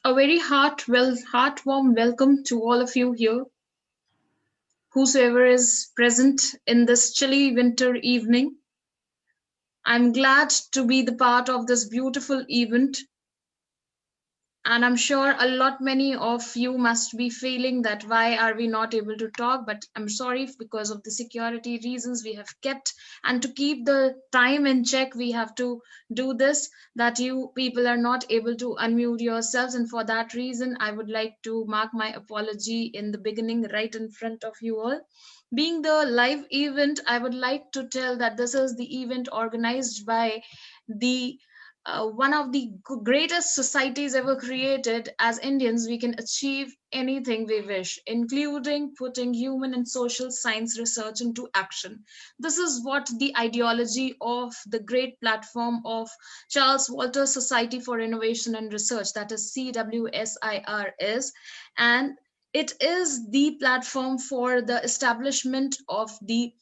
A very heartwarm welcome to all of you here, whosoever is present in this chilly winter evening. I'm glad to be the part of this beautiful event, and I'm sure many of you must be feeling that why are we not able to talk, but I'm sorry, because of the security reasons we have kept, and to keep the time in check we have to do this, that you people are not able to unmute yourselves, and for that reason I would like to mark my apology in the beginning right in front of you all. Being the live event, I would like to tell that this is the event organized by the one of the greatest societies ever created. As Indians, we can achieve anything we wish, including putting human and social science research into action. This is what the ideology of the great platform of Charles Walter Society for Innovation and Research, that is CWSIR, is. And it is the platform for the establishment of the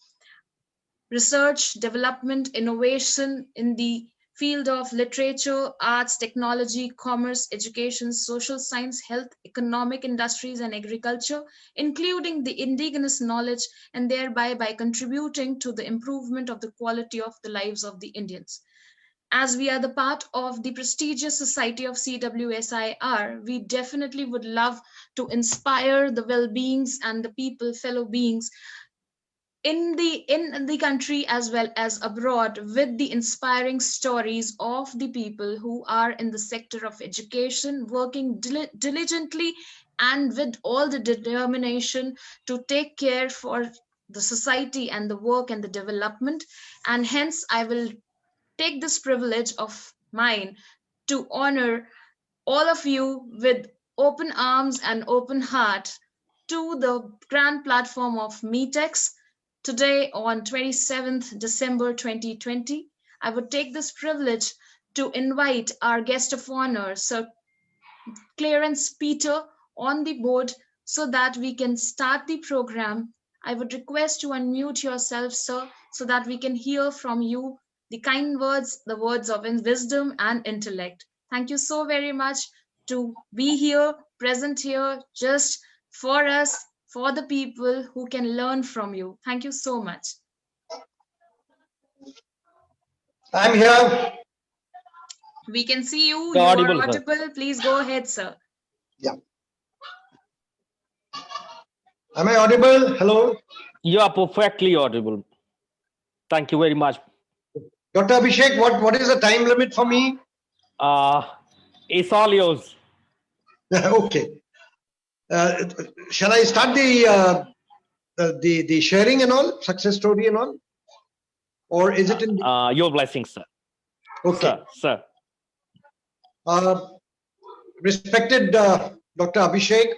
research, development, innovation in the field of literature, arts, technology, commerce, education, social science, health, economic, industries, and agriculture, including the indigenous knowledge, and thereby by contributing to the improvement of the quality of the lives of the Indians. As we are the part of the prestigious society of CWSIR, we definitely would love to inspire the well-beings and the people, fellow beings in the country as well as abroad, with the inspiring stories of the people who are in the sector of education, working diligently and with all the determination to take care for the society and the work and the development. And hence I will take this privilege of mine to honor all of you with open arms and open heart to the grand platform of MEETx today on 27th December 2020. I would take this privilege to invite our guest of honor, Sir Clarence Peter, on the board so that we can start the program. I would request to unmute yourself, sir, so that we can hear from you the kind words, the words of wisdom and intellect. Thank you so very much to be here, present here, just for us, for the people who can learn from you. Thank you so much. I'm here. We can see you. You are audible. Please go ahead, sir. Yeah. Am I audible? Hello? You are perfectly audible. Thank you very much. Dr. Abhishek, what is the time limit for me? It's all yours. Okay. Shall I start the sharing and all, success story and all? Or is it in your blessings, sir? Okay. Sir. Respected Dr. Abhishek,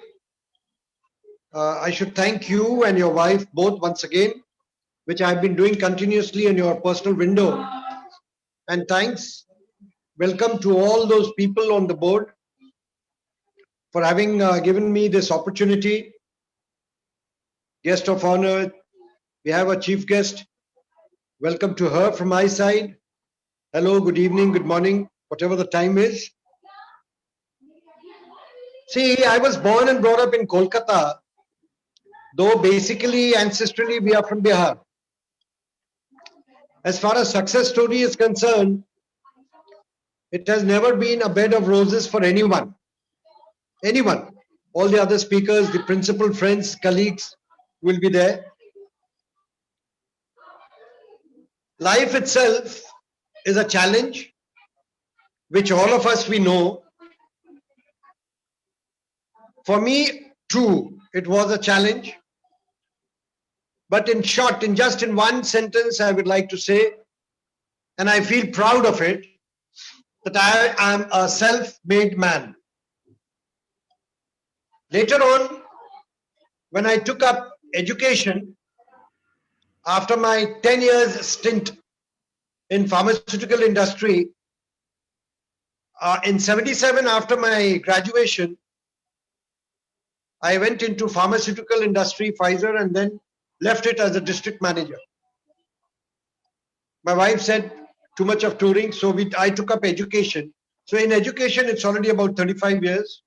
I should thank you and your wife both once again, which I've been doing continuously in your personal window. And thanks. Welcome to all those people on the board for having given me this opportunity. Guest of honor, we have a chief guest. Welcome to her from my side. Hello, good evening, good morning, whatever the time is. See, I was born and brought up in Kolkata, though basically, ancestrally, we are from Bihar. As far as success story is concerned, it has never been a bed of roses for anyone. Anyone. All the other speakers, the principal friends, colleagues will be there. Life itself is a challenge, which all of us we know. For me, too, it was a challenge. But in short, just in one sentence, I would like to say, and I feel proud of it, that I am a self-made man. Later on, when I took up education, after my 10 years stint in pharmaceutical industry, in 77, after my graduation, I went into pharmaceutical industry, Pfizer, and then left it as a district manager. My wife said too much of touring, so I took up education. So in education, it's already about 35 years.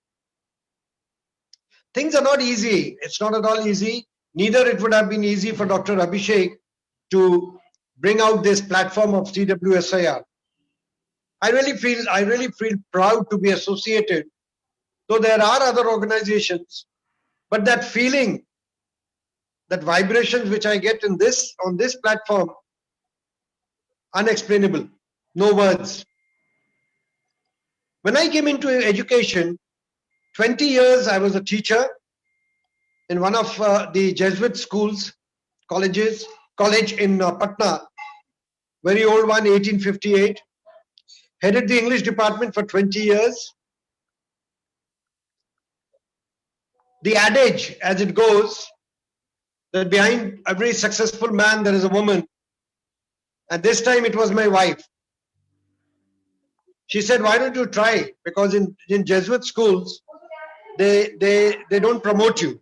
things are not easy. It's not at all easy. Neither it would have been easy for Dr. Abhishek to bring out this platform of CWSIR. I really feel proud to be associated. Though there are other organizations, but that feeling, that vibrations which I get in this on this platform, unexplainable. No words. When I came into education, 20 years I was a teacher in one of the Jesuit schools, college in Patna, very old one, 1858. Headed the English department for 20 years. The adage, as it goes, that behind every successful man there is a woman, and this time it was my wife. She said, why don't you try? Because in Jesuit schools, they don't promote you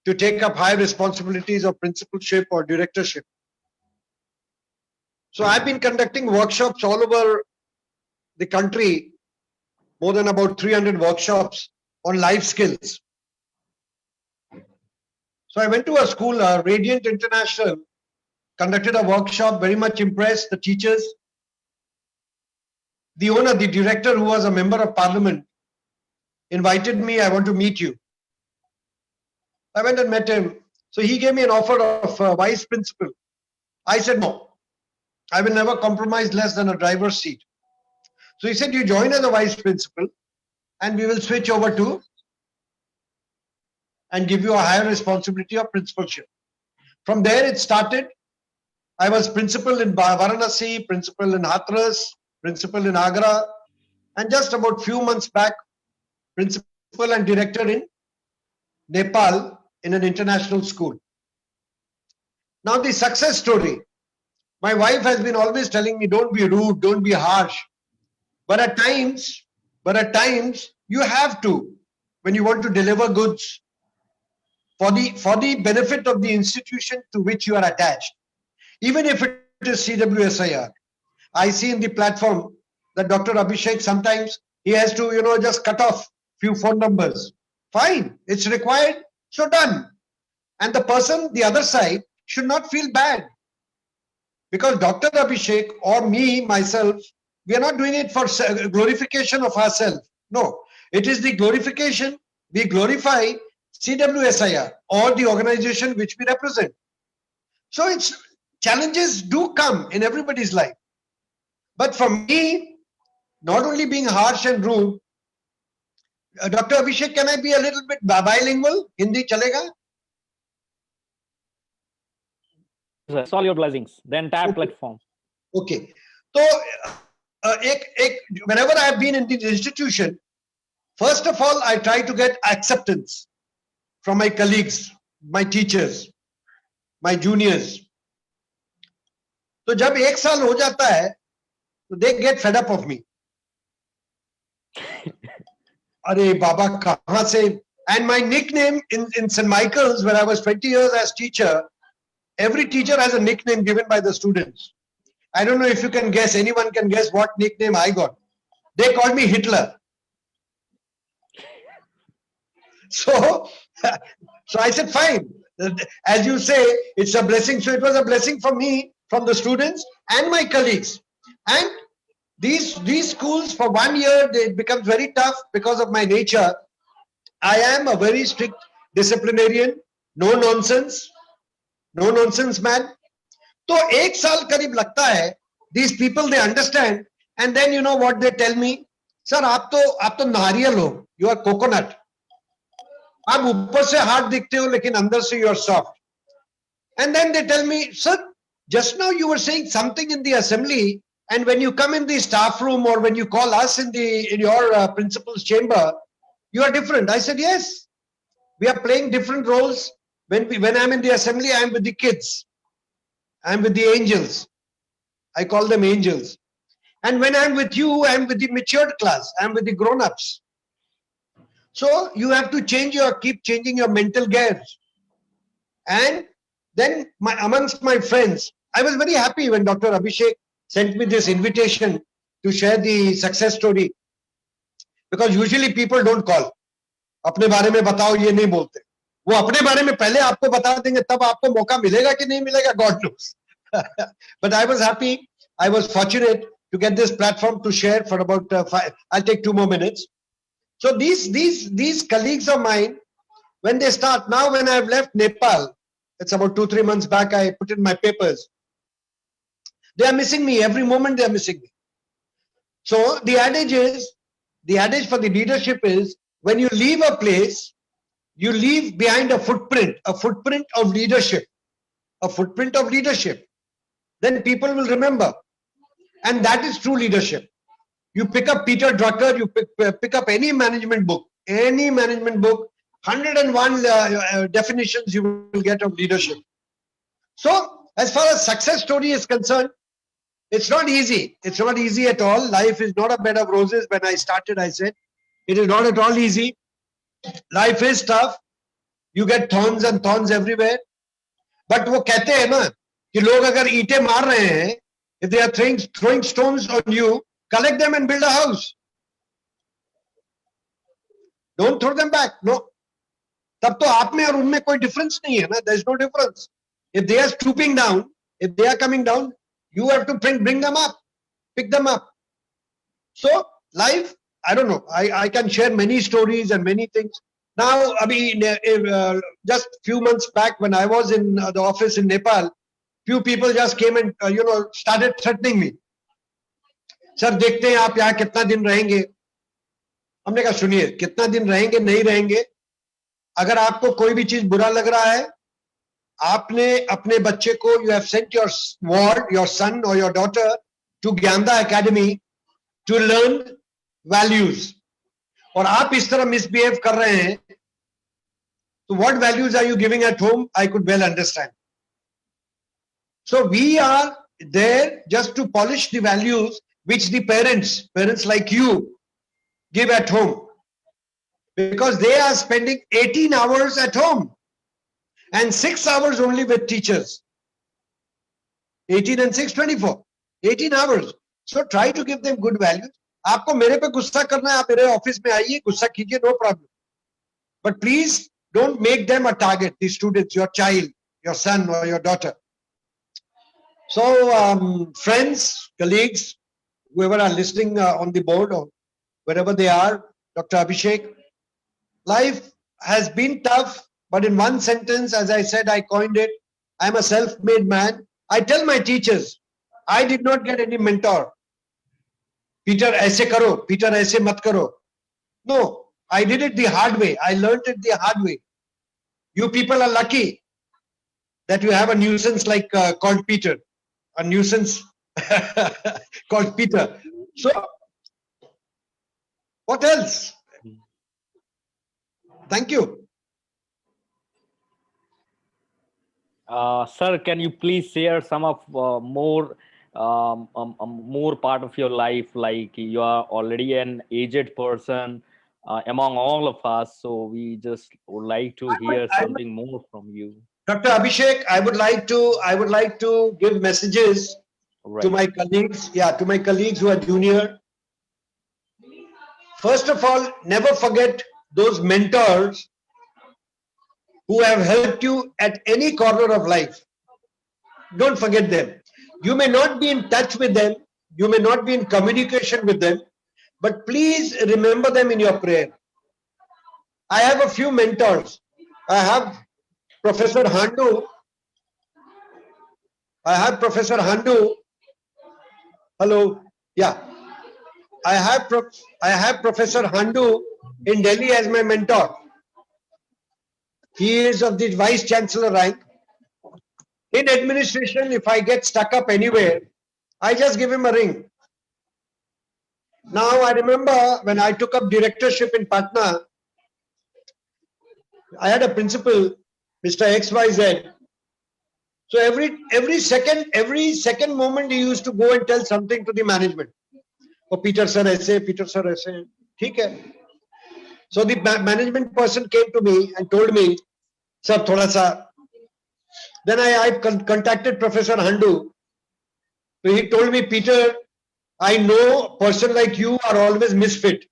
to take up high responsibilities of principalship or directorship. So I've been conducting workshops all over the country, more than about 300 workshops on life skills. So I went to a school, Radiant International, conducted a workshop, very much impressed the teachers. The owner, the director, who was a member of parliament, invited me, I want to meet you. I went and met him. So he gave me an offer of vice principal. I said, no, I will never compromise less than a driver's seat. So he said, you join as a vice principal and we will switch over to and give you a higher responsibility of principalship. From there it started. I was principal in Varanasi, principal in Hathras, principal in Agra, and just about few months back, principal and director in Nepal in an international school. Now the success story. My wife has been always telling me, don't be rude, don't be harsh. But at times you have to, when you want to deliver goods for the benefit of the institution to which you are attached. Even if it is CWSIR. I see in the platform that Dr. Abhishek sometimes he has to, just cut off few phone numbers. Fine, it's required, so done. And the person, the other side, should not feel bad. Because Dr. Abhishek or me, myself, we are not doing it for glorification of ourselves. No, it is the glorification, we glorify CWSIR or the organization which we represent. So challenges do come in everybody's life. But for me, not only being harsh and rude, Dr. Abhishek, can I be a little bit bilingual? Hindi chalega? It's all your blessings. The entire platform. Okay. So, whenever I have been in this institution, first of all, I try to get acceptance from my colleagues, my teachers, my juniors. So, जब एक साल हो जाता है, so they get fed up of me. Arey Baba, kahan se? And my nickname in St. Michael's, when I was 20 years as teacher, every teacher has a nickname given by the students. I don't know if you can guess, anyone can guess what nickname I got. They called me Hitler. So I said, fine. As you say, it's a blessing. So it was a blessing for me, from the students and my colleagues. And these schools, for 1 year, it becomes very tough because of my nature. I am a very strict disciplinarian, no nonsense man. So 1 साल करीब लगता है, these people, they understand, and then you know what they tell me? Sir, आप तो नारियल हो, you are coconut. आप ऊपर से hard दिखते हो, लेकिन अंदर से you are soft. And then they tell me, sir, just now you were saying something in the assembly, and when you come in the staff room or when you call us in your principal's chamber, you are different. I said, yes, we are playing different roles. When I'm in the assembly, I'm with the kids. I'm with the angels. I call them angels. And when I'm with you, I'm with the matured class. I'm with the grown-ups. So you have to keep changing your mental gears. And then amongst my friends, I was very happy when Dr. Abhishek sent me this invitation to share the success story. Because usually people don't call. अपने बारे में बताओ ये नहीं बोलते, वो अपने बारे में पहले आपको बता देंगे, तब आपको मौका मिलेगा कि नहीं मिलेगा, God knows. But I was happy, I was fortunate to get this platform to share for about I'll take 2 more minutes. So these colleagues of mine, when they start, now when I've left Nepal, it's about 2-3 months back, I put in my papers, they are missing me. Every moment they are missing me. So the adage for the leadership is, when you leave a place, you leave behind a footprint of leadership, a footprint of leadership. Then people will remember. And that is true leadership. You pick up Peter Drucker, you pick up any management book, 101 definitions you will get of leadership. So as far as success story is concerned, it's not easy. It's not easy at all. Life is not a bed of roses. When I started, I said, it is not at all easy. Life is tough. You get thorns and thorns everywhere. But वो कहते हैं ना कि लोग अगर ईंटें मार रहे हैं, if they are throwing stones on you, collect them and build a house. Don't throw them back. No. तब तो आप में और उनमें कोई difference नहीं है ना. There is no difference. If they are stooping down, if they are coming down, you have to bring them up, pick them up. So life, I don't know. I can share many stories and many things. Now, just few months back when I was in the office in Nepal, few people just came and started threatening me. Sir, देखते हैं आप यहाँ कितना दिन रहेंगे. हमने कहा सुनिए, कितना दिन रहेंगे नहीं रहेंगे, अगर आपको कोई भी चीज बुरा लग रहा है, आपने अपने बच्चे को, you have sent your son or your daughter to Gyanda Academy to learn values, और आप इस तरह misbehave कर रहे हैं, so what values are you giving at home? I could well understand. So we are there just to polish the values which the parents like you, give at home, because they are spending 18 hours at home and 6 hours only with teachers. 18 and 6, 24. 18 hours. So try to give them good values. आपको मेरे पे गुस्सा करना है, आप मेरे office में आइए, गुस्सा कीजिए, no problem. But please don't make them a target, the students, your child, your son or your daughter. So friends, colleagues, whoever are listening on the board or wherever they are, Dr. Abhishek, life has been tough, but in one sentence, as I said, I coined it, I'm a self-made man. I tell my teachers, I did not get any mentor. Peter, aise karo, Peter, aise mat karo. No, I did it the hard way. I learned it the hard way. You people are lucky that you have a nuisance like called Peter, a nuisance called Peter. So, what else? Thank you. Sir, can you please share some of more part of your life? Like, you are already an aged person among all of us, so we just would like to hear something more from you. Dr. Abhishek, I would like to give messages to my colleagues. Yeah, to my colleagues who are junior. First of all, never forget those mentors who have helped you at any corner of life. Don't forget them. You may not be in touch with them, you may not be in communication with them, but please remember them in your prayer. I have a few mentors. I have Professor Handu. Hello. Yeah. I have Professor Handu in Delhi as my mentor. He is of the Vice Chancellor rank. In administration, if I get stuck up anywhere, I just give him a ring. Now, I remember when I took up directorship in Patna, I had a principal, Mr. XYZ. So every second moment he used to go and tell something to the management. Oh, Peter sir aise, Peter sir aise. ठीक है. So the management person came to me and told me, sir, thoda sa. Then I contacted Professor Handu. So he told me, Peter, I know a person like you are always misfit.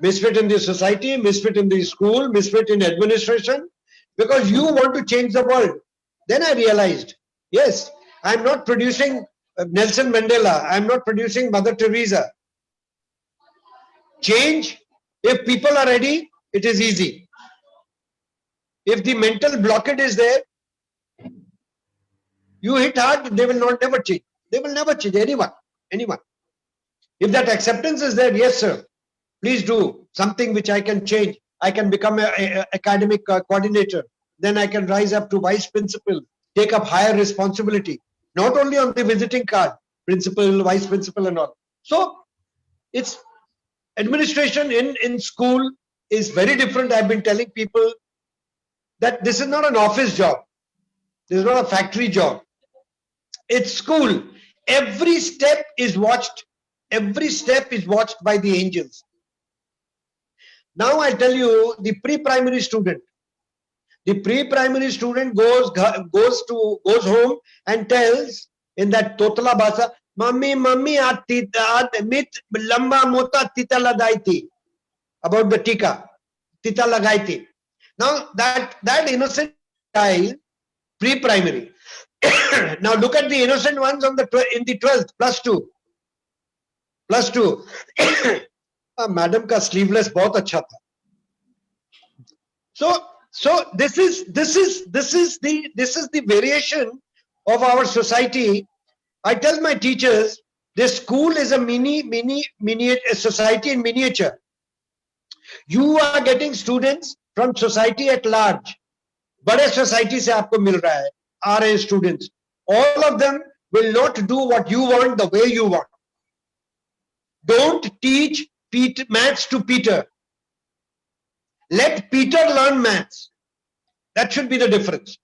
misfit in the society, misfit in the school, misfit in administration, because you want to change the world. Then I realized, yes, I'm not producing Nelson Mandela, I'm not producing Mother Teresa. Change, if people are ready, it is easy. If the mental blockade is there, you hit hard, they will not never change. They will never change, anyone. If that acceptance is there, yes, sir, please do something which I can change. I can become an academic coordinator. Then I can rise up to vice principal, take up higher responsibility, not only on the visiting card, principal, vice principal and all. So it's administration in school is very different. I've been telling people that this is not an office job. This is not a factory job. It's school. Every step is watched. Every step is watched by the angels. Now I tell you, the pre-primary student. The pre-primary student goes home and tells in that Totala Bhasa, "Mummy, mit lamba mota tita lagai thi." About the tika, tita lagai thi. Now that innocent child, pre-primary. Now look at the innocent ones in the 12th, plus two. Madam ka sleeveless बहुत अच्छा था. So this is the variation of our society. I tell my teachers, this school is a mini society in miniature. You are getting students from society at large. बड़े society से आपको मिल रहा है, आ रहे students. All of them will not do what you want the way you want. Don't teach maths to Peter. Let Peter learn maths. That should be the difference.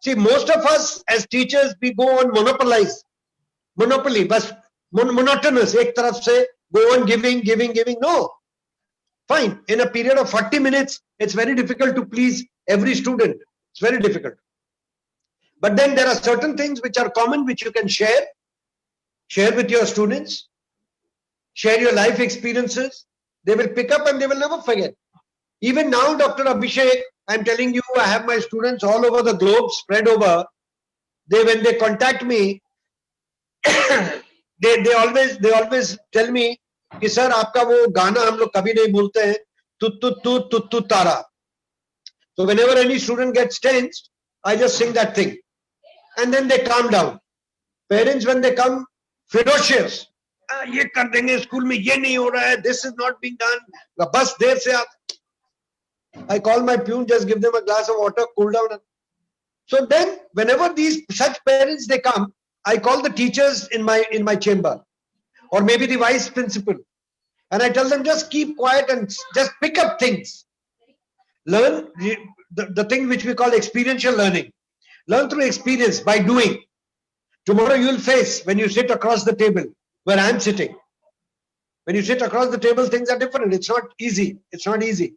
See, most of us as teachers, we go on monopoly, but monotonous. Ek taraf se go on giving. No. Fine. In a period of 40 minutes, it's very difficult to please every student. It's very difficult. But then there are certain things which are common, which you can share with your students, share your life experiences. They will pick up and they will never forget. Even now, Dr. Abhishek, I'm telling you, I have my students all over the globe, spread over. When they contact me, they always tell me, कि sir, आपका वो गाना हम लोग कभी नहीं भूलते हैं, तू तारा. So whenever any student gets tensed, I just sing that thing, and then they calm down. Parents, when they come, ferocious. ये कर देंगे स्कूल में, ये नहीं हो रहा है, this is not being done. बस देर से आप. I call my peon, just give them a glass of water, cool down. So then, whenever these such parents they come, I call the teachers in my chamber, or maybe the vice principal, and I tell them, just keep quiet and just pick up things. Learn the thing which we call experiential learning. Learn through experience by doing. Tomorrow you will face when you sit across the table where I am sitting. When you sit across the table, things are different. It's not easy. It's not easy.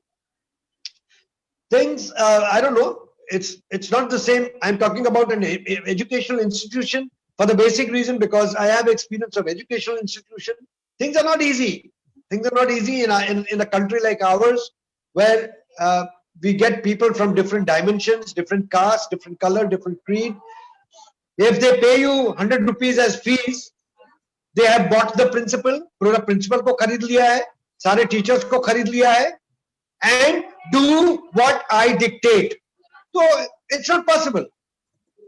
Things, I don't know, it's not the same. I'm talking about an educational institution for the basic reason because I have experience of educational institution. Things are not easy. Things are not easy in a country like ours, where we get people from different dimensions, different caste, different color, different creed. If they pay you 100 rupees as fees, they have bought the principal, पूरा principal को खरीद लिया है, सारे teachers को खरीद लिया है, and do what I dictate. So it's not possible.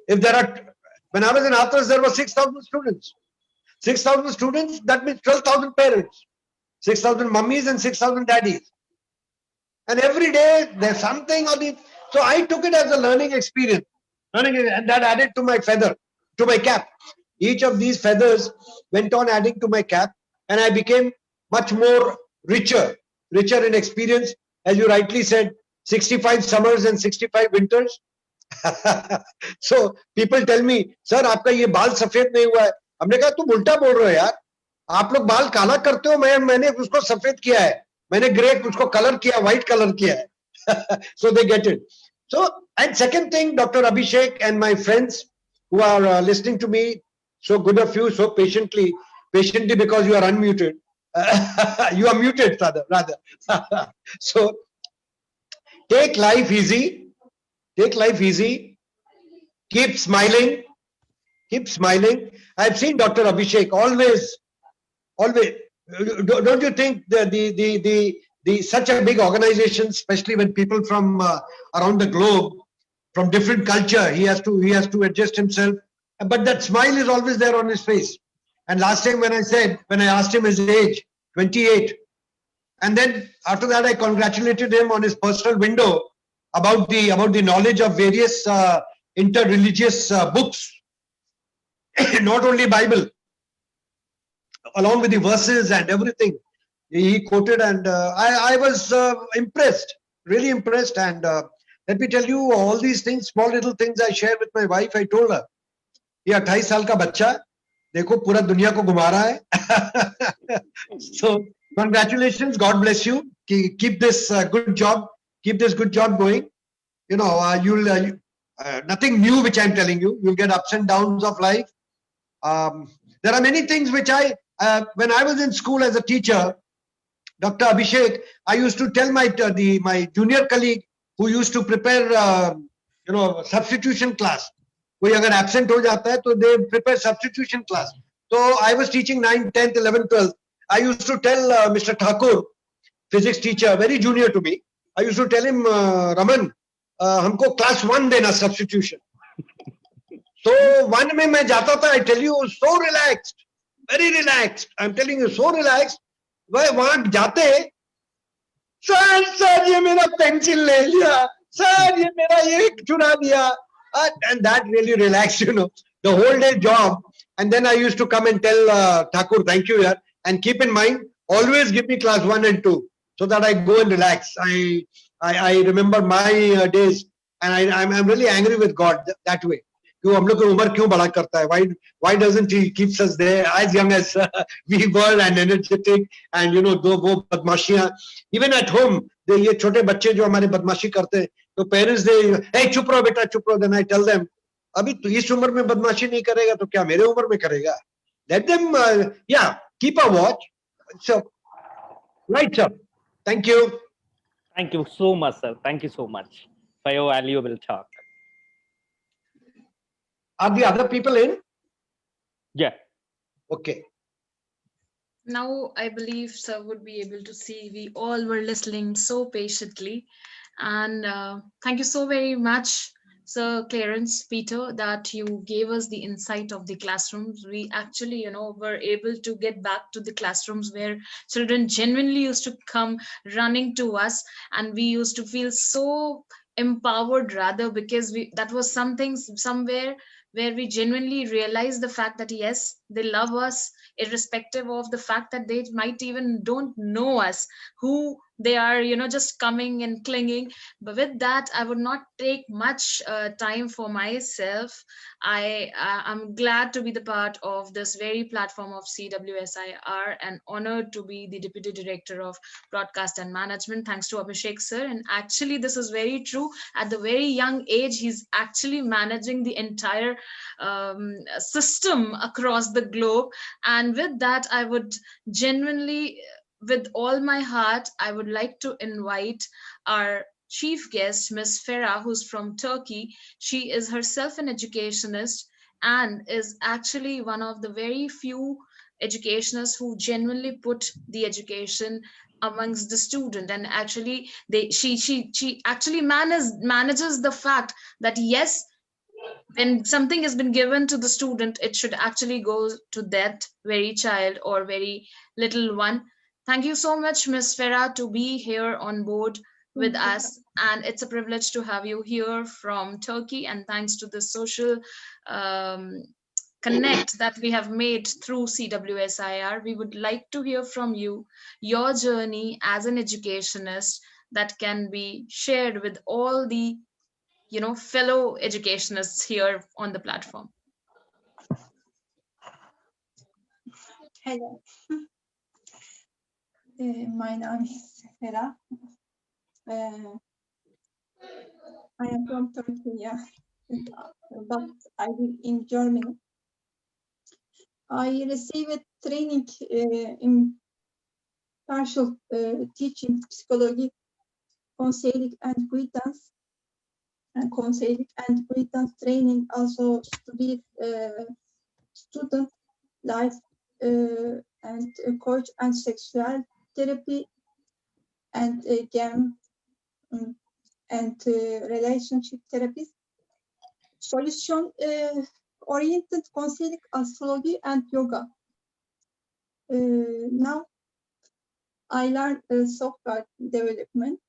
If there are, when I was in Hathras, there were 6,000 students. 6,000 students, that means 12,000 parents. 6,000 mummies and 6,000 daddies. And every day there's something or the. So I took it as a learning experience. And that added to my feather, to my cap. Each of these feathers went on adding to my cap, and I became much more richer in experience. As you rightly said, 65 summers and 65 winters. So people tell me, sir, आपका ये बाल सफेद नहीं हुआ है. हमने कहा तुम उल्टा बोल रहे हो यार. आप लोग बाल काला करते हो, मैंने उसको सफेद किया है. मैंने ग्रे उसको कलर किया, व्हाइट कलर किया है. So they get it. So, and second thing, Dr. Abhishek and my friends who are listening to me, so good of you, so patiently because you are unmuted. You are muted, rather. So take life easy. Take life easy. Keep smiling. Keep smiling. I've seen Dr. Abhishek always. Don't you think the such a big organization, especially when people from around the globe, from different culture, he has to adjust himself. But that smile is always there on his face. And last time when I asked him his age, 28, and then after that I congratulated him on his personal window about the knowledge of various interreligious books, not only Bible, along with the verses and everything he quoted, and I was impressed, really impressed. And let me tell you, all these things, small little things I share with my wife. I told her, ये 28 साल का बच्चा देखो पूरा दुनिया को घुमा रहा है. So congratulations, God bless you. Keep this good job, keep this good job going. You know, nothing new which I'm telling you. You'll get ups and downs of life. There are many things which when I was in school as a teacher, Dr. Abhishek, I used to tell my junior colleague who used to prepare, substitution class. कोई अगर absent हो जाता है तो they prepare substitution class. So I was teaching 9th, 10th, 11th, 12th. I used to tell Mr. Thakur, physics teacher, very junior to me. I used to tell him, Raman, हमको class 1 देना substitution. So 1 में मैं जाता था, I tell you, so relaxed, very relaxed. I'm telling you, so relaxed. वहां जाते, sir ये मेरा पेंसिल ले लिया, सर ये मेरा ये चुरा दिया, and that really relaxed, the whole day job. And then I used to come and tell Thakur, thank you, yaar, and keep in mind, always give me class 1 and 2 so that I go and relax. I remember my days, and I'm really angry with God that way. क्यों हम लोग की उम्र क्यों बड़ा करता है? Why doesn't he keeps us there as young as we were and energetic, and दो वो बदमाशियां, even at home, ये छोटे बच्चे जो हमारे बदमाशी करते हैं, तो parents they, hey चुप रहो बेटा चुप रहो, then I tell them, अभी तो इस उम्र में बदमाशी नहीं करेगा तो क्या मेरे उम्र में करेगा? Let them keep a watch. So right, sir. Thank you. Thank you so much, sir. Thank you so much for your valuable talk. Are the other people in? Yeah. Okay. Now I believe sir would be able to see we all were listening so patiently, and thank you so very much, Sir Clarence Peter, that you gave us the insight of the classrooms. We actually, were able to get back to the classrooms where children genuinely used to come running to us, and we used to feel so empowered rather, because that was something somewhere where we genuinely realized the fact that yes, they love us irrespective of the fact that they might even don't know us, who they are, just coming and clinging. But with that, I would not take much time for myself. I'm glad to be the part of this very platform of CWSIR, and honored to be the Deputy Director of Broadcast and Management, thanks to Abhishek sir. And actually this is very true, at the very young age he's actually managing the entire system across the globe. And with that, I would genuinely, with all my heart, I would like to invite our chief guest, Ms. Farah, who's from Turkey. She is herself an educationist and is actually one of the very few educationists who genuinely put the education amongst the student. And actually she actually manages the fact that yes, when something has been given to the student, it should actually go to that very child or very little one. Thank you so much, Ms. Farah, to be here on board with us. And it's a privilege to have you here from Turkey. And thanks to the social connect that we have made through CWSIR, we would like to hear from you, your journey as an educationist that can be shared with all the fellow educationists here on the platform. Hello. My name is Farah. I am from Turkey, but I live in Germany. I received training in partial teaching psychology, counseling and guidance training, also studied student life and coach and sexual therapy and game and relationship therapy. Solution oriented counseling, astrology and yoga. Now I learned software development.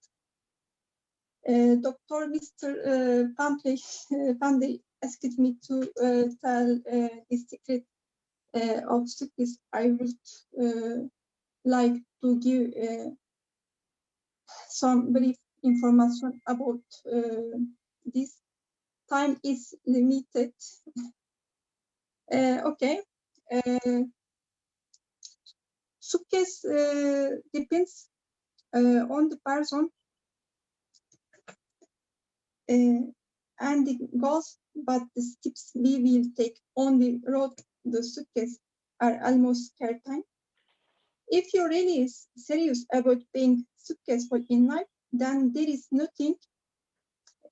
Dr. Mr. Pandey asked me to tell the secret of success. I would like to give some brief information about this. Time is limited. Okay. Success depends on the person and the goals, but the steps we will take on the road to success are almost certain. If you're really serious about being successful in life, then there is nothing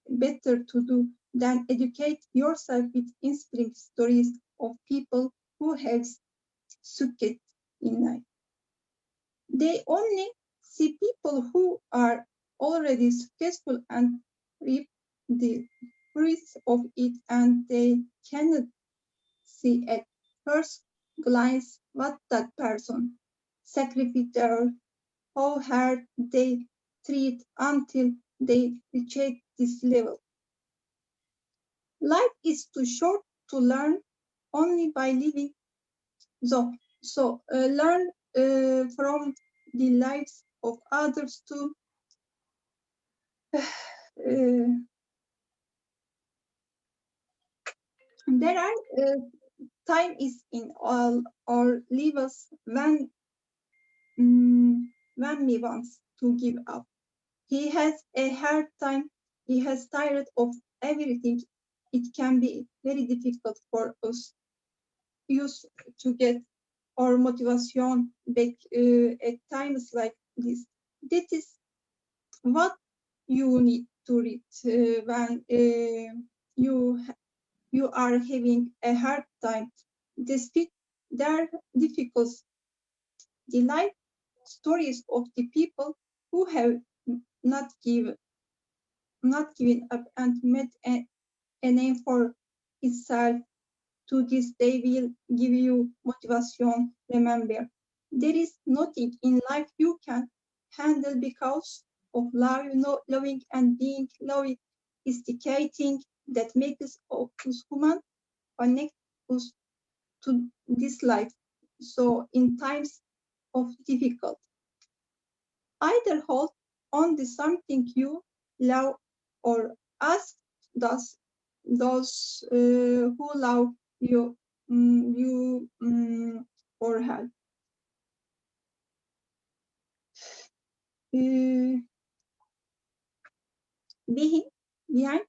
better to do than educate yourself with inspiring stories of people who have succeeded in life. They only see people who are already successful and reap the fruits of it, and they cannot see at first glance what that person sacrificed or how hard they treat until they reach this level. Life is too short to learn only by living. So learn from the lives of others too. There are time is in all our lives when me wants to give up. He has a hard time. He has tired of everything. It can be very difficult for us used to get our motivation back at times like this. That is what you need to read when you are having a hard time. Despite their difficulties, the life stories of the people who have not given up and made a name for itself to this day will give you motivation. Remember, there is nothing in life you can handle because of love, loving and being loving is the key thing that makes us human, connect us to this life. So in times of difficult, either hold on to something you love or ask those who love you for help. Behind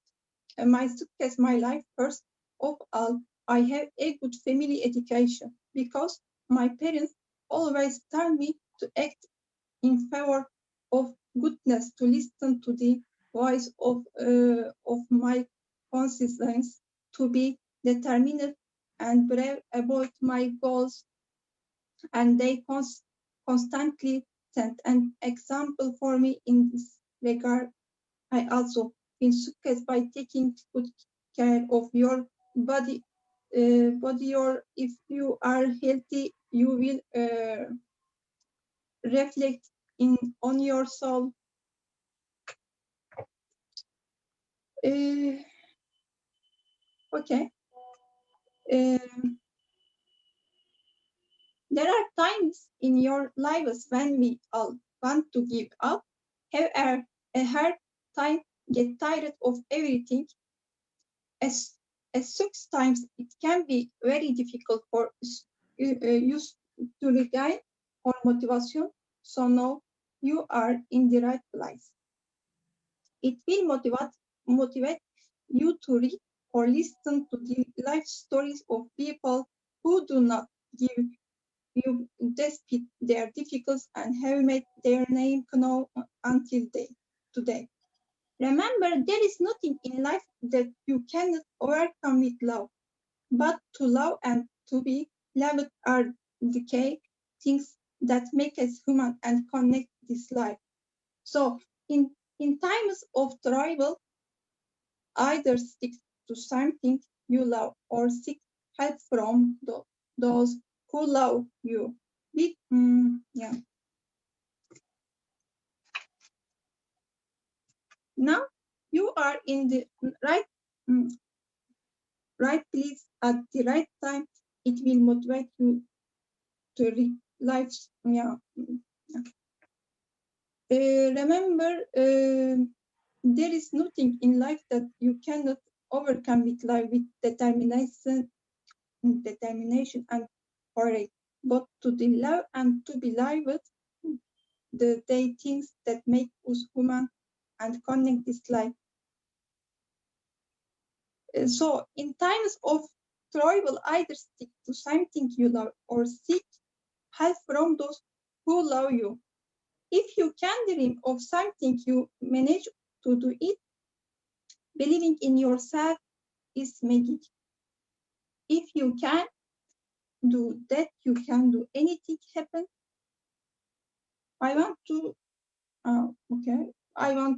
my success, my life, first of all, I have a good family education because my parents always tell me to act in favor of goodness, to listen to the voice of my conscience, to be determined and brave about my goals, and they constantly set an example for me in this regard. I also been success by taking good care of your body. If you are healthy, you will reflect on your soul. Okay. There are times in your lives when we all want to give up, have a hard time, get tired of everything. As such times, it can be very difficult for you to regain our motivation. So now you are in the right place. It will motivate you to read or listen to the life stories of people who do not give you despite their difficulties and have made their name known until today. Remember, there is nothing in life that you cannot overcome with love. But to love and to be loved are the key things that make us human and connect this life. So in times of trouble, either stick to something you love or seek help from those who love you. Yeah. Now you are in the right right place at the right time. It will motivate you to reach life's remember, there is nothing in life that you cannot overcome with life with determination and courage. But to the love and to be loved, the things that make us human and connect this life. So in times of trouble, either stick to something you love or seek help from those who love you. If you can dream of something, you manage to do it. Believing in yourself is magic. If you can do that, you can do anything happen. I want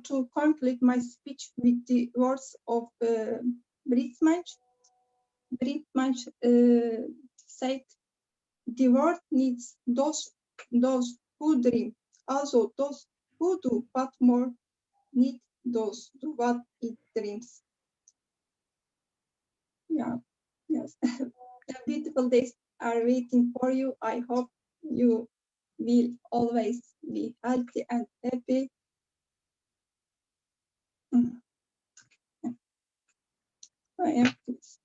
to complete my speech with the words of Brittmann. Brittmann said, "The world needs those who dream, also those who do, but more need those do what it dreams." Yeah, yes. The beautiful days are waiting for you. I hope you will always be healthy and happy. I am pleased.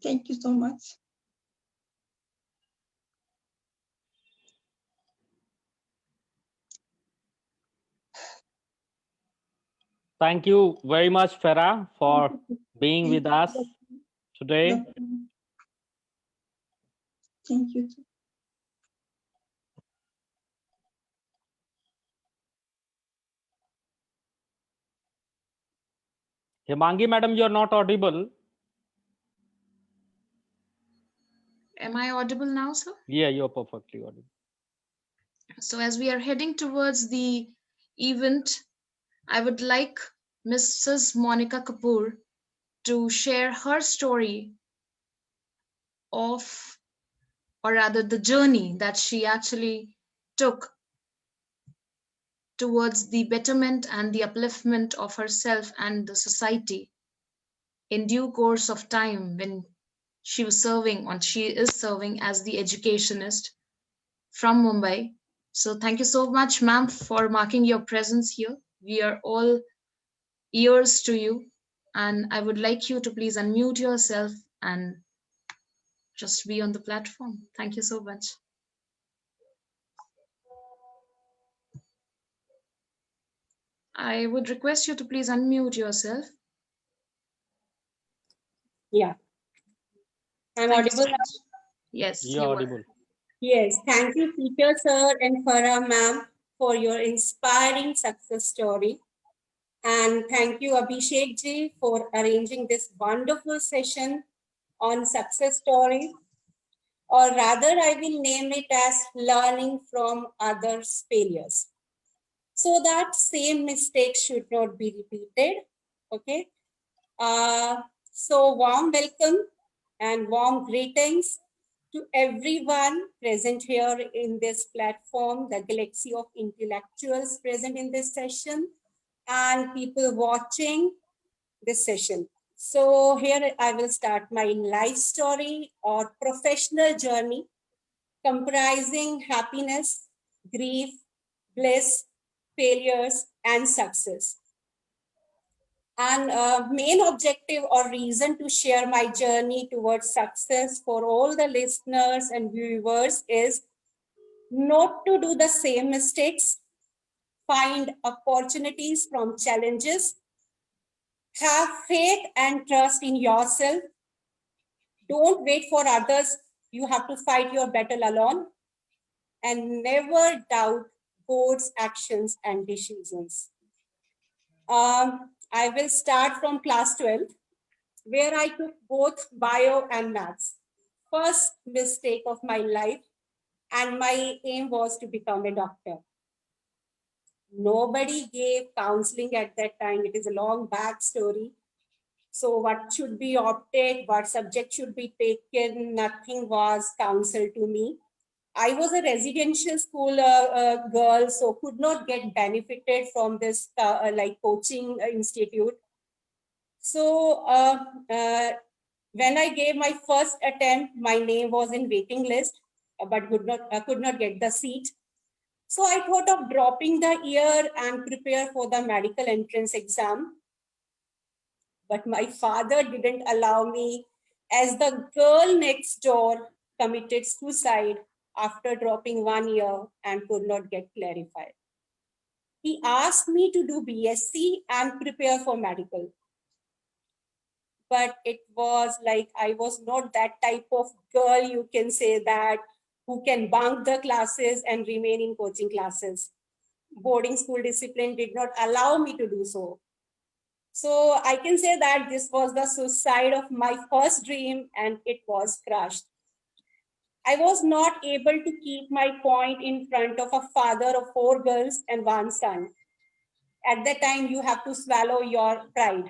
Thank you so much. Thank you very much, Farah, for being with us today. Thank you. Himangi, madam, you're not audible. Am I audible now, sir? Yeah, you're perfectly audible. So as we are heading towards the event, I would like Mrs. Monica Kapoor to share her story of, or rather the journey that she actually took towards the betterment and the upliftment of herself and the society in due course of time when she was serving, or she is serving as the educationist from Mumbai. So thank you so much, ma'am, for marking your presence here. We are all ears to you, and I would like you to please unmute yourself and just be on the platform. Thank you so much. I would request you to please unmute yourself. Yeah. I'm Thank you so audible now? much. Yes, You're you audible. are. Yes. Thank you, teacher sir and Farah ma'am, for your inspiring success story. And thank you, Abhishek ji, for arranging this wonderful session on success story. Or rather, I will name it as learning from others' failures, so that same mistakes should not be repeated. Okay. So warm welcome and warm greetings to everyone present here in this platform, the galaxy of intellectuals present in this session, and people watching this session. So here I will start my life story or professional journey comprising happiness, grief, bliss, failures, and success. And main objective or reason to share my journey towards success for all the listeners and viewers is not to do the same mistakes find opportunities from challenges, have faith and trust in yourself. Don't wait for others. You have to fight your battle alone, and never doubt God's actions and decisions. I will start from class 12, where I took both bio and maths. First mistake of my life, and my aim was to become a doctor. Nobody gave counseling at that time. It is a long backstory. So what should be opted, what subject should be taken, nothing was counseled to me. I was a residential school girl, so could not get benefited from this like coaching institute. So when I gave my first attempt, my name was in waiting list, but could not get the seat. So I thought of dropping the year and prepare for the medical entrance exam. But my father didn't allow me, as the girl next door committed suicide after dropping 1 year and could not get clarified. He asked me to do BSc and prepare for medical. But it was like I was not that type of girl, you can say that, who can bunk the classes and remain in coaching classes. Boarding school discipline did not allow me to do so. So I can say that this was the suicide of my first dream, and it was crushed. I was not able to keep my point in front of a father of 4 girls and 1 son. At that time, you have to swallow your pride.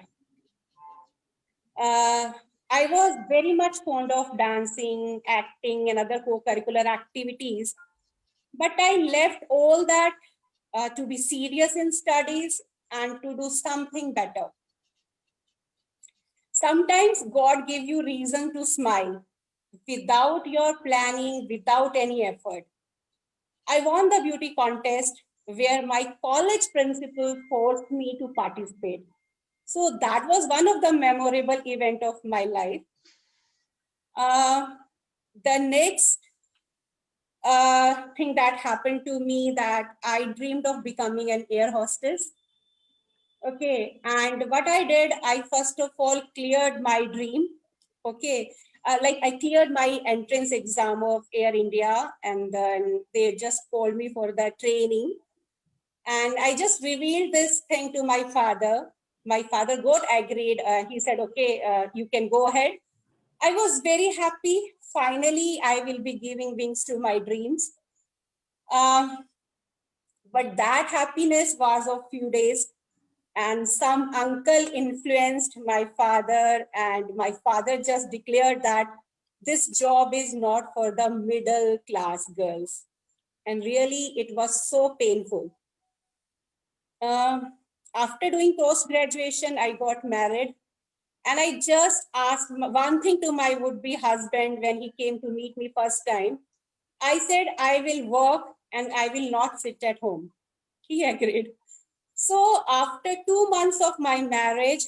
I was very much fond of dancing, acting, and other co-curricular activities, but I left all that to be serious in studies and to do something better. Sometimes God gives you reason to smile without your planning, without any effort. I won the beauty contest where my college principal forced me to participate. So that was one of the memorable event of my life. The next thing that happened to me, that I dreamed of becoming an air hostess. Okay, and what I did, I first of all cleared my dream. Okay, like I cleared my entrance exam of Air India, and then they just called me for the training. And I just revealed this thing to my father. My father got agreed. He said, okay, you can go ahead. I was very happy. Finally, I will be giving wings to my dreams. But that happiness was of few days, and some uncle influenced my father, and my father just declared that this job is not for the middle class girls. And really, it was so painful. After doing post graduation, I got married, and I just asked one thing to my would-be husband when he came to meet me first time. I said, I will work and I will not sit at home. He agreed. So after 2 months of my marriage,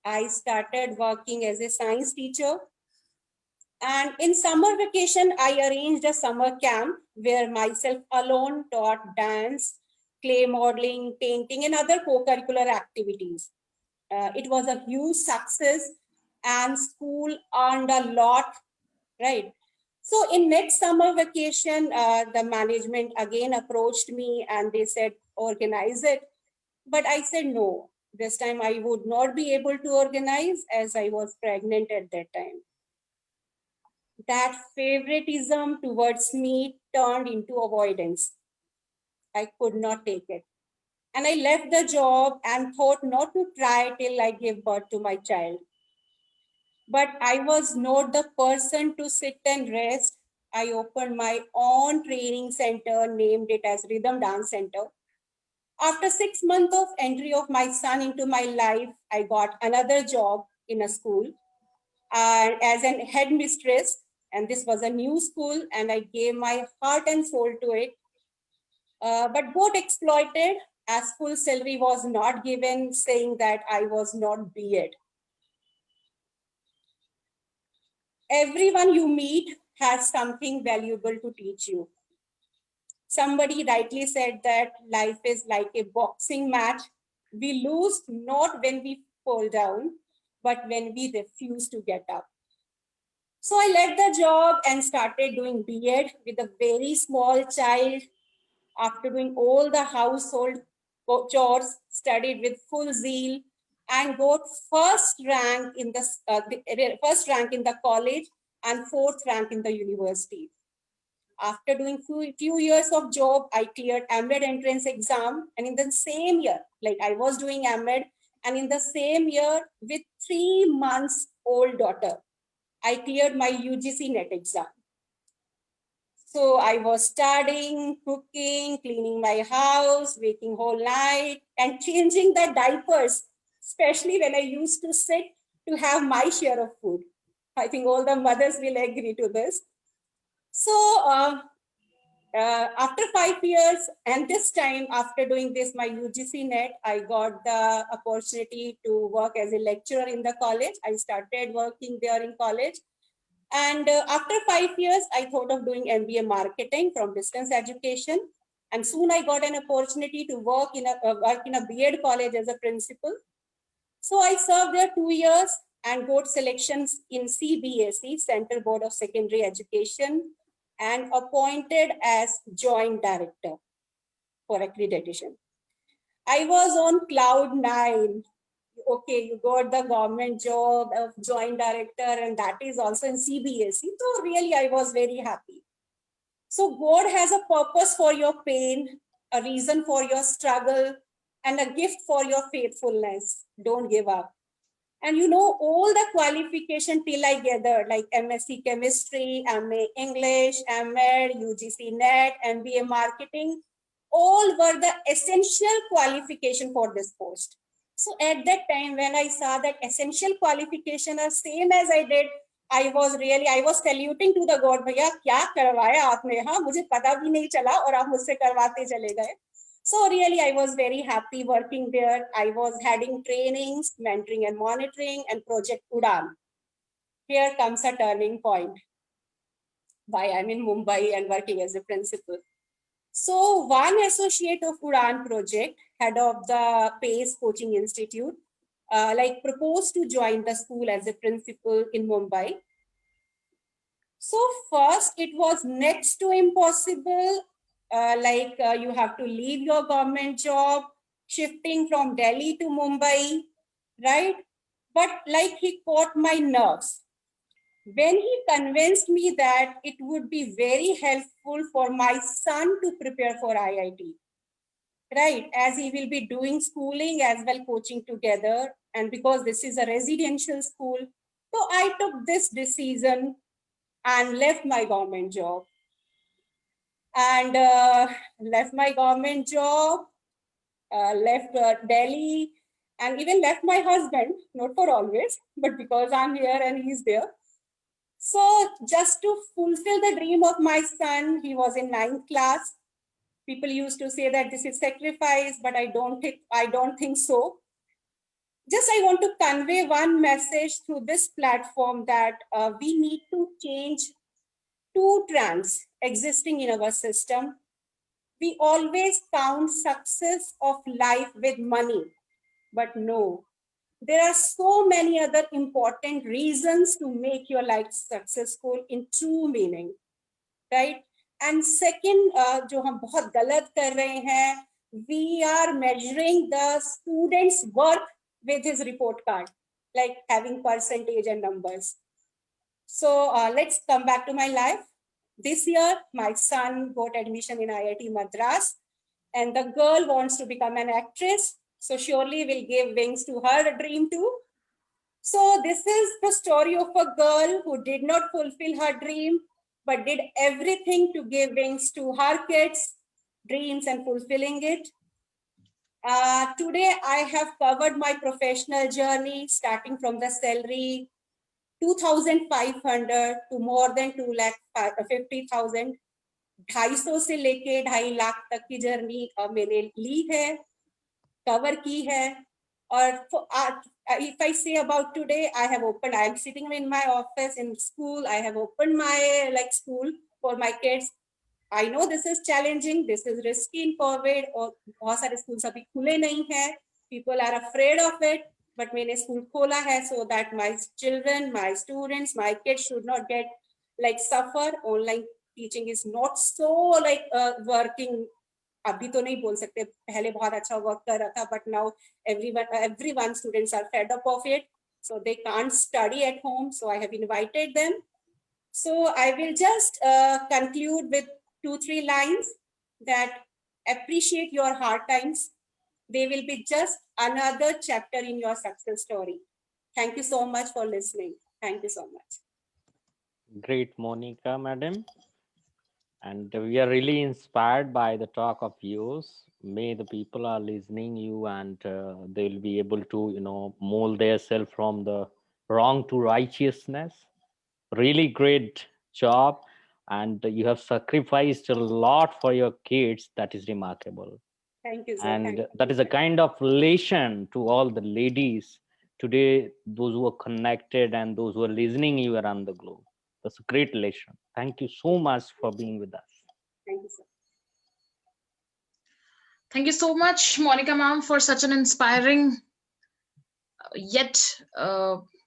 I started working as a science teacher. And in summer vacation, I arranged a summer camp where myself alone taught dance, clay modeling, painting, and other co-curricular activities. It was a huge success, and school earned a lot, right? So in next summer vacation, the management again approached me and they said, organize it. But I said, no, this time I would not be able to organize as I was pregnant at that time. That favoritism towards me turned into avoidance. I could not take it. And I left the job and thought not to try till I gave birth to my child. But I was not the person to sit and rest. I opened my own training center, named it as Rhythm Dance Center. After 6 months of entry of my son into my life, I got another job in a school as an headmistress. And this was a new school, and I gave my heart and soul to it. But both exploited, as full salary was not given, saying that I was not B.Ed. Everyone you meet has something valuable to teach you. Somebody rightly said that life is like a boxing match. We lose not when we fall down, but when we refuse to get up. So I left the job and started doing B.Ed with a very small child. After doing all the household chores, studied with full zeal, and got first rank in the college and fourth rank in the university. After doing few years of job, I cleared MEd entrance exam, and in the same year, like I was doing MEd, and in the same year with 3 months old daughter, I cleared my UGC net exam. So I was studying, cooking, cleaning my house, waking whole night, and changing the diapers, especially when I used to sit to have my share of food. I think all the mothers will agree to this. So after 5 years, and this time after doing this, my UGC net, I got the opportunity to work as a lecturer in the college. I started working there in college. And after 5 years, I thought of doing MBA marketing from distance education. And soon I got an opportunity to work in a B.Ed college as a principal. So I served there 2 years and got selections in CBSE, Central Board of Secondary Education, and appointed as joint director for accreditation. I was on cloud 9. Okay, you got the government job of joint director, and that is also in CBSE. So really, I was very happy. So God has a purpose for your pain, a reason for your struggle, and a gift for your faithfulness. Don't give up. And you know, all the qualification till I gathered, like MSc Chemistry, MA English, MEd, UGC NET, MBA Marketing, all were the essential qualification for this post. So at that time, when I saw that essential qualification are same as I did, I was saluting to the God, भैया क्या करवाया आपने, हाँ मुझे पता भी नहीं चला और आप मुझसे करवाते चले गए. So really, I was very happy working there. I was heading trainings, mentoring and monitoring, and Project Udan. Here comes a turning point. Why I'm in Mumbai and working as a principal. So one associate of Udan project, head of the PACE Coaching Institute, proposed to join the school as a principal in Mumbai. So first, it was next to impossible. You have to leave your government job, shifting from Delhi to Mumbai, right? But like he caught my nerves when he convinced me that it would be very helpful for my son to prepare for IIT, right? As he will be doing schooling as well coaching together. And because this is a residential school, so I took this decision and left my government job. And left my government job, left Delhi, and even left my husband, not for always, but because I'm here and he's there. So just to fulfill the dream of my son, he was in 9th class. People used to say that this is sacrifice, but I don't think so. Just I want to convey one message through this platform that we need to change two trends existing in our system. We always count success of life with money, but no, there are so many other important reasons to make your life successful in true meaning, right? And second, जो हम बहुत गलत कर रहे हैं, we are measuring the student's worth with his report card, like having percentage and numbers. So let's come back to my life. This year, my son got admission in IIT Madras, and the girl wants to become an actress. So surely we'll give wings to her dream too. So this is the story of a girl who did not fulfill her dream, but did everything to give wings to her kids' dreams and fulfilling it. Today, I have covered my professional journey, starting from the salary 2,500 to more than 2,50,000. 250 से लेके 2.5 लाख तक की journey मैंने ली है, cover की है. और if I say about today, I am sitting in my office in school. I have opened my school for my kids. I know this is challenging, this is risky in COVID, और बहुत सारे schools अभी खुले नहीं हैं, people are afraid of it, but मैंने school खोला है so that my children, my students, my kids should not get like suffer. Online teaching is not so like working. अभी तो नहीं बोल सकते, पहले बहुत अच्छा work कर रहा था, but now everyone students are fed up of it, so they can't study at home. So I have invited them. So I will just conclude with 2-3 lines that appreciate your hard times. They will be just another chapter in your success story. Thank you so much for listening. Thank you so much. Great, Monica, madam. And we are really inspired by the talk of yours. May the people are listening you and they will be able to, mold themselves from the wrong to righteousness. Really great job. And you have sacrificed a lot for your kids. That is remarkable. Thank you, sir. And that is a kind of relation to all the ladies today, those who are connected and those who are listening you around the globe. That's a great relation. Thank you so much for being with us. Thank you, sir. Thank you so much, Monica ma'am, for such an inspiring yet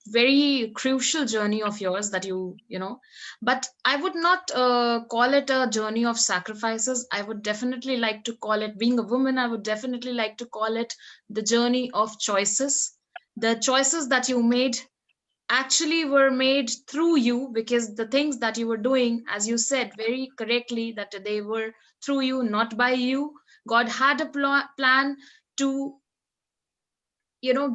very crucial journey of yours that you know. But I would not call it a journey of sacrifices. I would definitely like to call it, being a woman, I would definitely like to call it the journey of choices. The choices that you made actually were made through you, because the things that you were doing, as you said very correctly, that they were through you, not by you. God had a plan to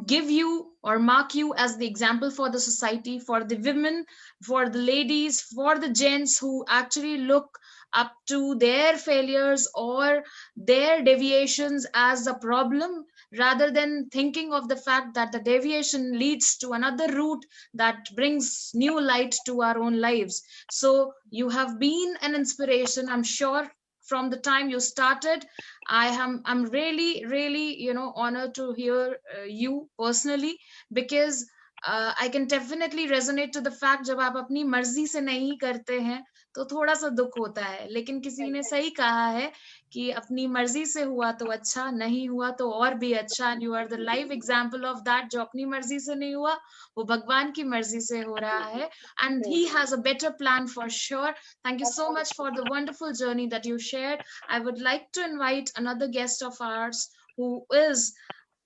give you or mark you as the example for the society, for the women, for the ladies, for the gents who actually look up to their failures or their deviations as a problem, rather than thinking of the fact that the deviation leads to another route that brings new light to our own lives. So you have been an inspiration, I'm sure, from the time you started. I'm really honored to hear you personally, because I can definitely resonate to the fact, जब आप अपनी मर्जी से नहीं करते हैं तो थोड़ा सा दुख होता है, लेकिन किसी ने सही कहा है कि अपनी मर्जी से हुआ तो अच्छा, नहीं हुआ तो और भी अच्छा. And you are the live example of that. जो अपनी मर्जी से नहीं हुआ वो भगवान की मर्जी से हो रहा है, and he has a better plan for sure. Thank you so much for the wonderful journey that you shared. I would like to invite another guest of ours who is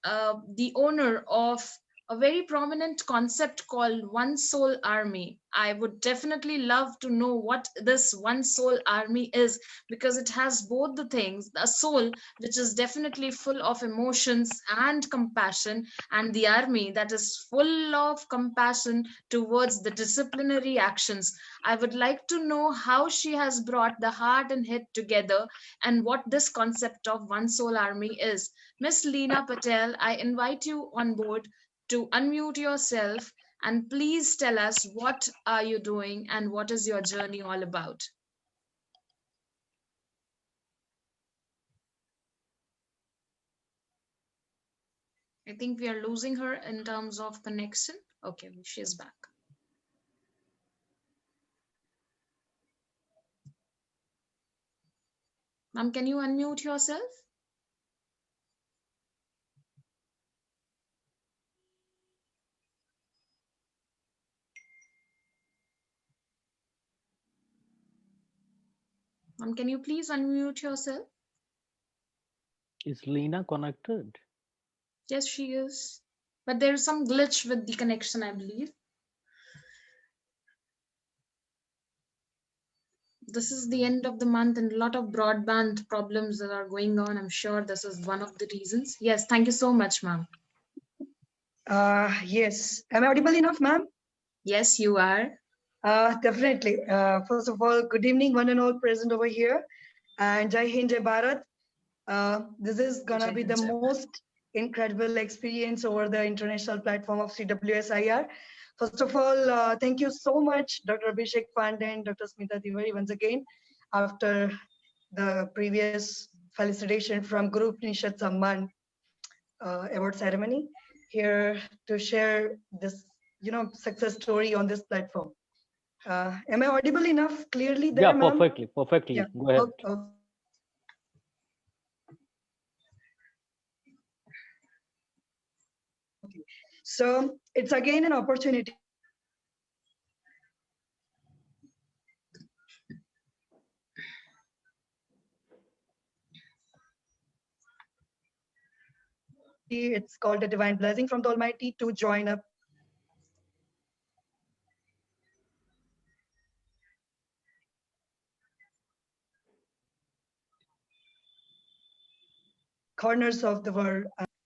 the owner of a very prominent concept called One Soul Army. I would definitely love to know what this One Soul Army is, because it has both the things: a soul, which is definitely full of emotions and compassion, and the army that is full of compassion towards the disciplinary actions. I would like to know how she has brought the heart and head together, and what this concept of One Soul Army is. Miss Leena Patel, I invite you on board to unmute yourself and please tell us what are you doing and what is your journey all about. I think we are losing her in terms of connection. Okay, she's back. Ma'am, can you unmute yourself? Ma'am, can you please unmute yourself? Is Lena connected? Yes, she is. But there is some glitch with the connection, I believe. This is the end of the month and a lot of broadband problems that are going on. I'm sure this is one of the reasons. Yes, thank you so much, ma'am. Yes. Am I audible enough, ma'am? Yes, you are. Definitely. First of all, good evening, one and all present over here. And Jai Hind, Jai Bharat. This is going to be the most incredible experience over the international platform of CWSIR. First of all, thank you so much, Dr. Abhishek Pandey and Dr. Smita Tiwari, once again, after the previous felicitation from Guru Upanishad Samman award ceremony, here to share this, success story on this platform. Am I audible enough clearly Yeah, there, ma'am? perfectly. Yeah. Go ahead. Okay. So it's again an opportunity. It's called a divine blessing from the Almighty to join up corners of the world.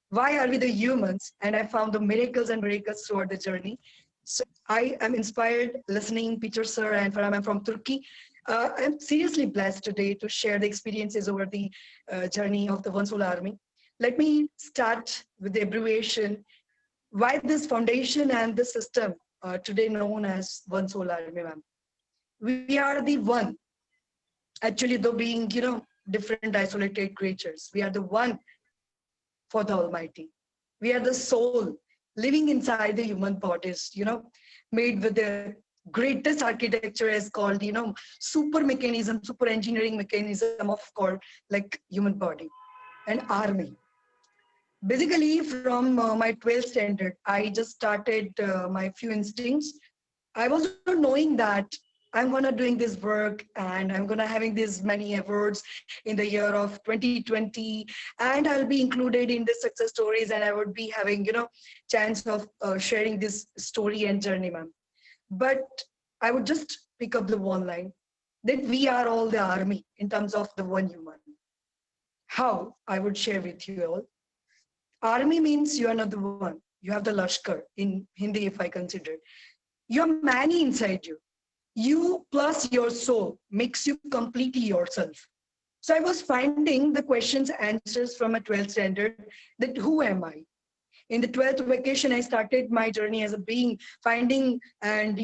Why are we the humans? And I found the miracles throughout the journey. So I am inspired listening Peter sir and Farah ma'am from Turkey. I'm seriously blessed today to share the experiences over the journey of the One Soul Army. Let me start with the abbreviation. Why this foundation and the system today known as One Soul Army, ma'am? We are the one, actually, though being, different isolated creatures. We are the one for the Almighty. We are the soul living inside the human bodies, made with the greatest architecture is called, super mechanism, super engineering mechanism of called like human body, an army. Basically, from my 12th standard, I just started my few instincts. I was not knowing that I'm gonna doing this work and I'm gonna having these many awards in the year of 2020, and I'll be included in the success stories, and I would be having chance of sharing this story and journey, ma'am. But I would just pick up the one line that we are all the army in terms of the one human. How I would share with you all. Army means you are not the one. You have the Lashkar in Hindi, if I consider. You're many inside you. You plus your soul makes you completely yourself. So I was finding the questions answers from a 12th standard that who am I? In the 12th vacation, I started my journey as a being, finding, and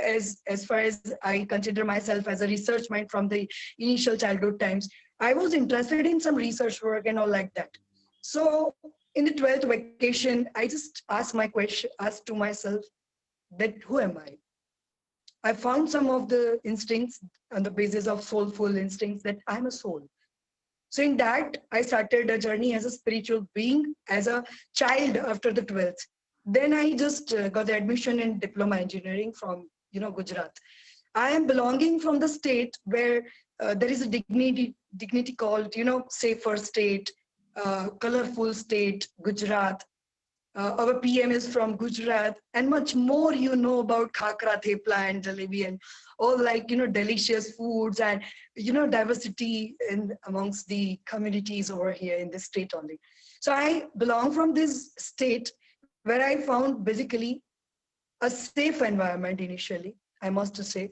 as far as I consider myself as a research mind from the initial childhood times, I was interested in some research work and all like that. So in the 12th vacation, I just asked to myself that who am I found some of the instincts on the basis of soulful instincts that I'm a soul. So in that, I started a journey as a spiritual being, as a child after the 12th. Then I just got the admission in diploma engineering from, Gujarat. I am belonging from the state where there is a dignity called, safer state, colorful state, Gujarat. Our PM is from Gujarat, and much more about khakra, thepla, and jalebi, and all like delicious foods and diversity in amongst the communities over here in this state only. So I belong from this state where I found basically a safe environment initially. I must say,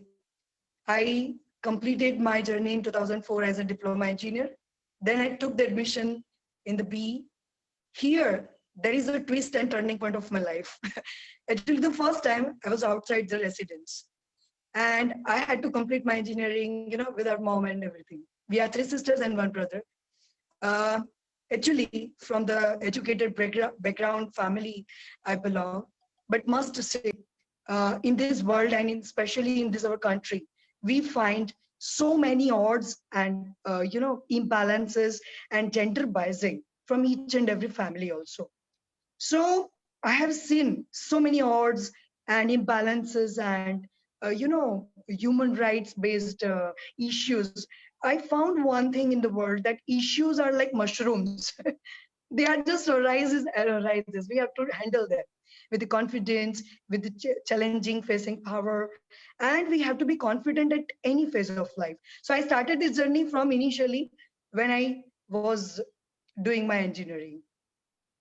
I completed my journey in 2004 as a diploma engineer. Then I took the admission in the B. Here, there is a twist and turning point of my life. Actually, the first time I was outside the residence and I had to complete my engineering, with our mom and everything. We are three sisters and one brother. Uh, Actually, from the educated background family I belong, but must say, in this world and especially in this our country, we find so many odds and imbalances and gender biasing from each and every family also. So I have seen so many odds and imbalances and human rights based issues. I found one thing in the world that issues are like mushrooms. They are just arises. We have to handle them with the confidence, with the challenging facing power, and we have to be confident at any phase of life. So I started this journey from initially when I was doing my engineering.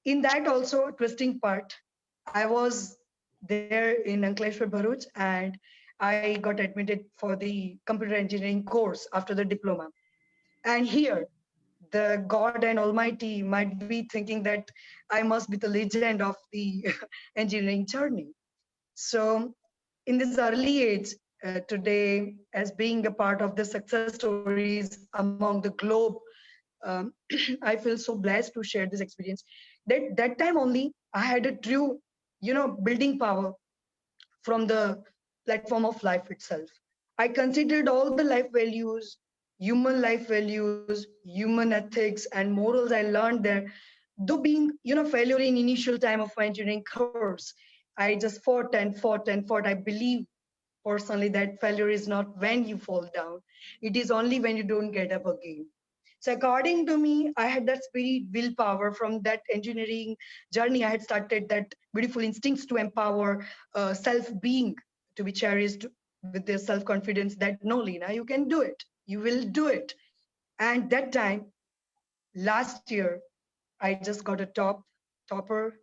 In that also twisting part, I was there in Ankleshwar, Bharuch, and I got admitted for the computer engineering course after the diploma. And here, the God and Almighty might be thinking that I must be the legend of the engineering journey. So, in this early age, today, as being a part of the success stories among the globe, um, I feel so blessed to share this experience. That time only, I had a true, building power from the platform of life itself. I considered all the life values, human life values, human ethics, and morals I learned there. Though being, failure in initial time of my engineering course, I just fought and fought and fought. I believe personally that failure is not when you fall down, it is only when you don't get up again. So according to me, I had that spirit, willpower from that engineering journey. I had started that beautiful instincts to empower self-being to be cherished with their self-confidence that no, Lena, you can do it. You will do it. And that time, last year, I just got a topper,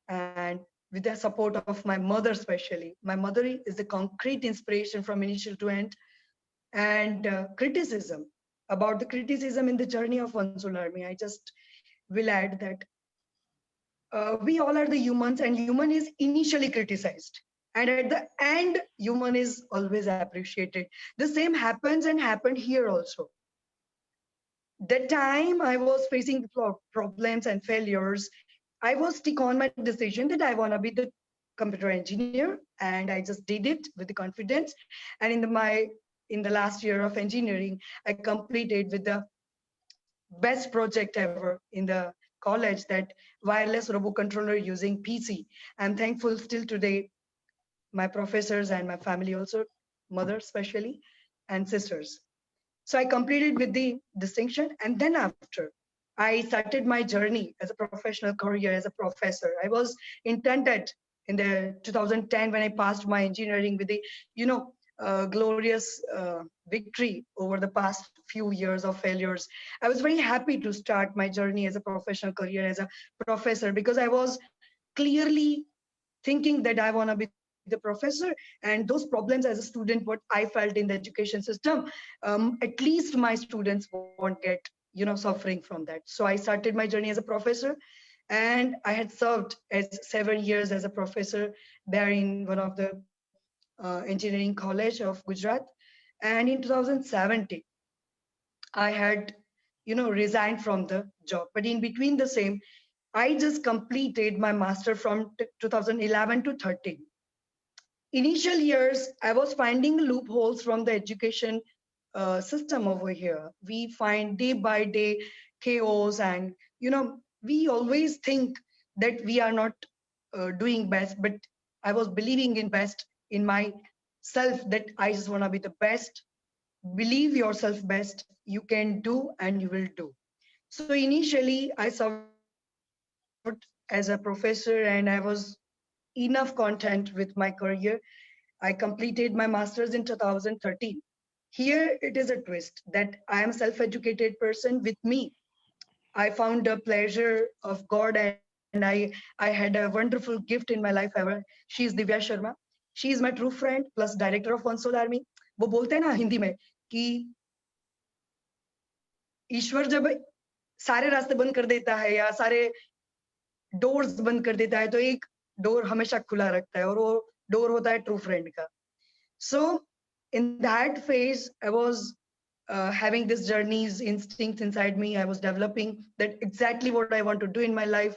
and with the support of my mother, especially. My mother is the concrete inspiration from initial to end, and criticism about the criticism in the journey of One Soul Army. I just will add that we all are the humans, and human is initially criticized, and at the end, human is always appreciated. The same happens and happened here also. The time I was facing problems and failures, I was stick on my decision that I want to be the computer engineer, and I just did it with the confidence. And in the last year of engineering, I completed with the best project ever in the college, that wireless robo controller using PC. I'm thankful still today, my professors and my family also, mother especially, and sisters. So I completed with the distinction. And then after, I started my journey as a professional career as a professor. I was intended in the 2010 when I passed my engineering with the, glorious victory over the past few years of failures. I was very happy to start my journey as a professional career as a professor, because I was clearly thinking that I want to be the professor, and those problems as a student, what I felt in the education system, at least my students won't get, suffering from that. So I started my journey as a professor, and I had served as 7 years as a professor there in one of the engineering college of Gujarat. And in 2017, I had, resigned from the job. But in between the same, I just completed my master from 2011 to 13. Initial years, I was finding loopholes from the education system over here. We find day by day chaos, and we always think that we are not doing best. But I was believing in best in myself, that I just want to be the best. Believe yourself best. You can do, and you will do. So initially, I served as a professor, and I was enough content with my career. I completed my master's in 2013. Here it is a twist that I am self-educated person. With me, I found a pleasure of God, and I had a wonderful gift in my life ever. She is Divya Sharma. She is my true friend plus director of One Soul Army. वो बोलते हैं ना हिंदी में कि ईश्वर जब सारे रास्ते बंद कर देता है या सारे डोर्स बंद कर देता है, तो एक डोर हमेशा खुला रखता है, और वो डोर होता है ट्रू फ्रेंड का. So in that phase, I was having this journey's instincts inside me. I was developing that exactly what I want to do in my life.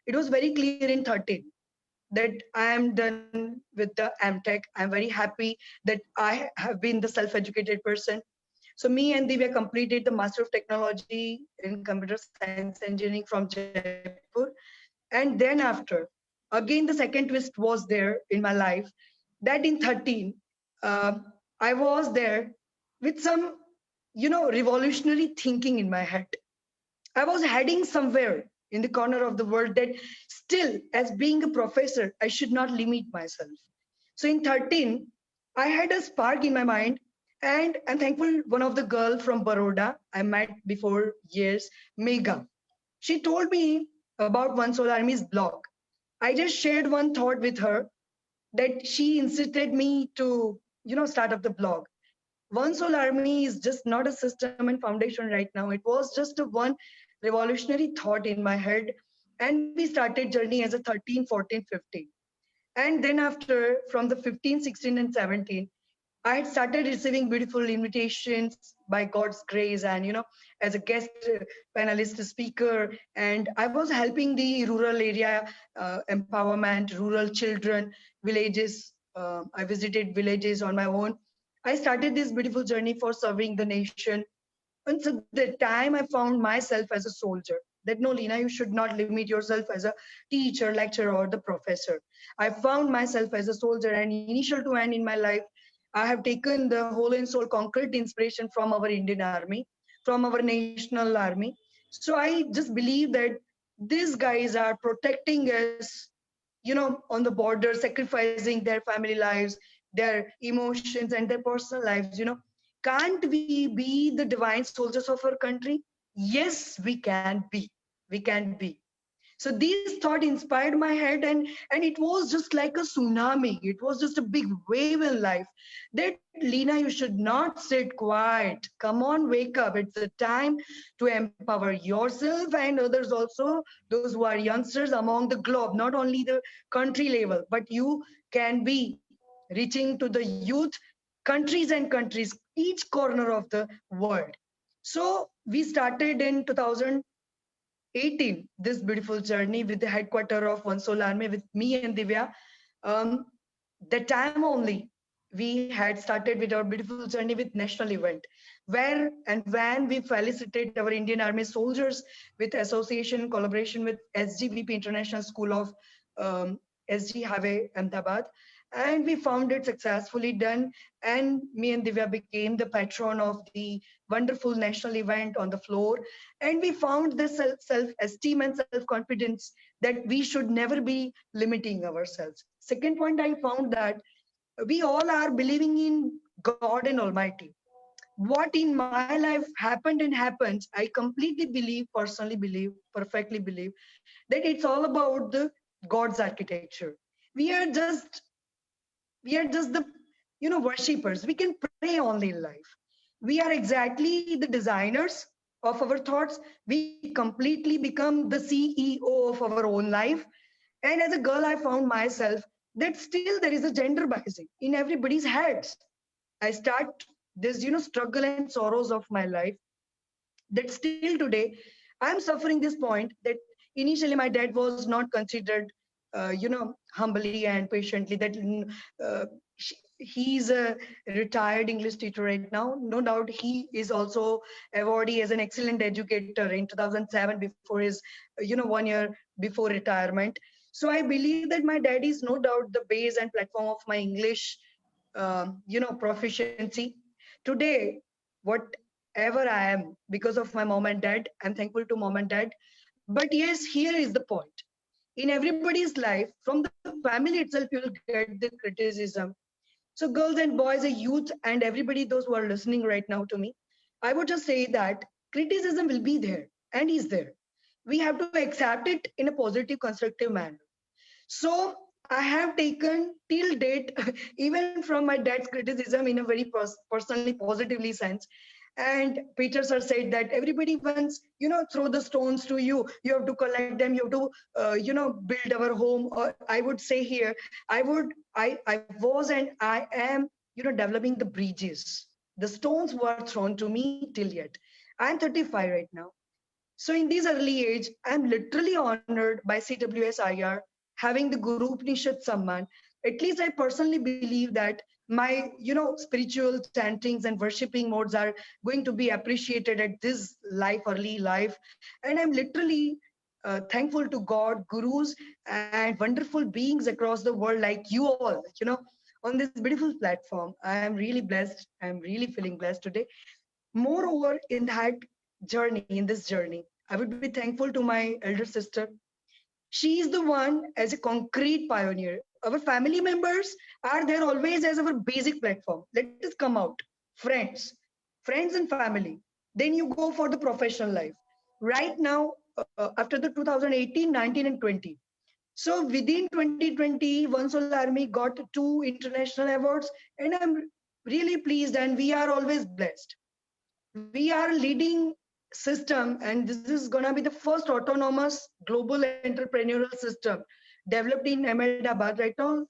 It was very clear in 13 that I am done with the MTech. I'm very happy that I have been the self-educated person. So me and Divya completed the Master of Technology in Computer Science Engineering from Jaipur. And then after, again, the second twist was there in my life, that in 13, uh, I was there with some, revolutionary thinking in my head. I was heading somewhere in the corner of the world, that still, as being a professor, I should not limit myself. So in 13, I had a spark in my mind, and I'm thankful one of the girl from Baroda I met before years, Megha. She told me about One Soul Army's blog. I just shared one thought with her, that she insisted me to, start up the blog. One Soul Army is just not a system and foundation right now. It was just a one revolutionary thought in my head. And we started journey as a 13, 14, 15. And then after, from the 15, 16, and 17, I had started receiving beautiful invitations by God's grace, and as a guest panelist speaker, and I was helping the rural area empowerment, rural children, villages I visited villages on my own. I started this beautiful journey for serving the nation. And so the time I found myself as a soldier, that no, Lina, you should not limit yourself as a teacher, lecturer, or the professor. I found myself as a soldier, and initial to end in my life, I have taken the whole and soul concrete inspiration from our Indian Army, from our national army. So I just believe that these guys are protecting us, on the border, sacrificing their family lives, their emotions, and their personal lives. Can't we be the divine soldiers of our country? Yes, we can be. We can be. So these thoughts inspired my head, and it was just like a tsunami. It was just a big wave in life. That, Lina, you should not sit quiet. Come on, wake up. It's a time to empower yourself and others also, those who are youngsters among the globe, not only the country level, but you can be reaching to the youth, countries and countries, each corner of the world. So we started in 2018 this beautiful journey with the headquarter of One Soul Army with me and Divya. Um, the time only we had started with our beautiful journey with national event, where and when we felicitate our Indian Army soldiers with association collaboration with SGVP International School of SG Highway Ahmedabad, and we found it successfully done. And me and Divya became the patron of the wonderful national event on the floor, and we found this self-esteem and self-confidence that we should never be limiting ourselves. Second point, I found that we all are believing in God and Almighty. What in my life happened and happens, I completely believe, personally believe, perfectly believe that it's all about the God's architecture. We are just we are just the worshippers. We can pray only in life. We are exactly the designers of our thoughts. We completely become the CEO of our own life. And as a girl, I found myself that still there is a gender biasing in everybody's heads. I start this struggle and sorrows of my life, that still today I'm suffering this point, that initially my dad was not considered humbly and patiently, that he's a retired English teacher right now. No doubt he is also awarded as an excellent educator in 2007 before his 1 year before retirement. So I believe that my dad is no doubt the base and platform of my English proficiency. Today, whatever I am, because of my mom and dad, I'm thankful to mom and dad. But yes, here is the point. In everybody's life, from the family itself, you will get the criticism. So girls and boys, a youth, and everybody, those who are listening right now to me, I would just say that criticism will be there and is there. We have to accept it in a positive, constructive manner. So I have taken till date, even from my dad's criticism, in a very personally, positively sense. And Peter sir said that everybody once, throw the stones to you. You have to collect them. You have to, build our home. Or I would say here, I was, and I am, developing the bridges. The stones were thrown to me till yet. I'm 35 right now. So in this early age, I'm literally honored by CWSIR having the Guru Upanishad Samman. At least I personally believe that my, spiritual chantings and worshipping modes are going to be appreciated at this early life. And I'm literally thankful to God, gurus, and wonderful beings across the world like you all, on this beautiful platform. I am really blessed. I'm really feeling blessed today. Moreover, in that journey, in this journey, I would be thankful to my elder sister. She is the one as a concrete pioneer. Our family members are there always as our basic platform. Let us come out. Friends and family. Then you go for the professional life. Right now, after the 2018, 19, and 20. So within 2020, One Soul Army got 2 international awards, and I'm really pleased, and we are always blessed. We are leading system, and this is going to be the first autonomous global entrepreneurial system developed in Ahmedabad right now.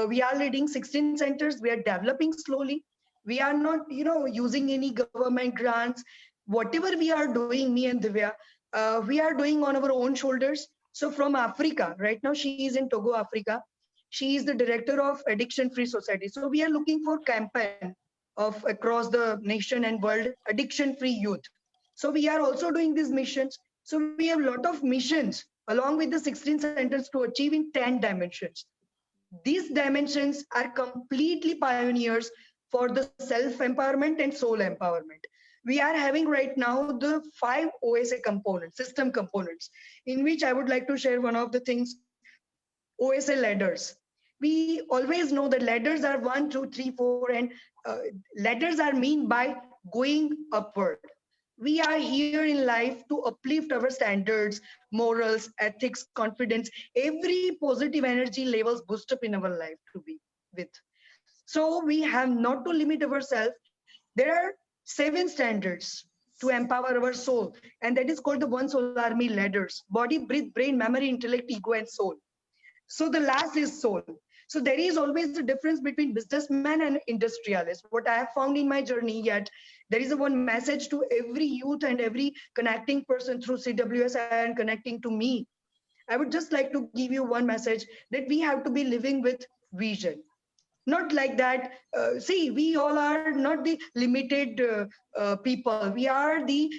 We are leading 16 centers. We are developing slowly. We are not using any government grants. Whatever we are doing, me and Divya, we are doing on our own shoulders. So from Africa right now, she is in Togo, Africa. She is the director of Addiction Free Society. So we are looking for campaign of across the nation and world addiction free youth. So we are also doing these missions. So we have a lot of missions along with the 16 centers to achieve in 10 dimensions. These dimensions are completely pioneers for the self empowerment and soul empowerment. We are having right now the 5 OSA components, system components, in which I would like to share one of the things: OSA ladders. We always know that ladders are 1, 2, 3, 4, and uh, ladders are mean by going upward. We are here in life to uplift our standards, morals, ethics, confidence, every positive energy levels boost up in our life to be with. So we have not to limit ourselves. There are 7 standards to empower our soul, and that is called the One Soul Army ladders: body, breath, brain, memory, intellect, ego, and soul. So the last is soul. So there is always a difference between businessman and industrialist. What I have found in my journey, yet there is a one message to every youth and every connecting person through CWSI and connecting to me. I would just like to give you one message, that we have to be living with vision. Not like that. See, we all are not the limited people. We are the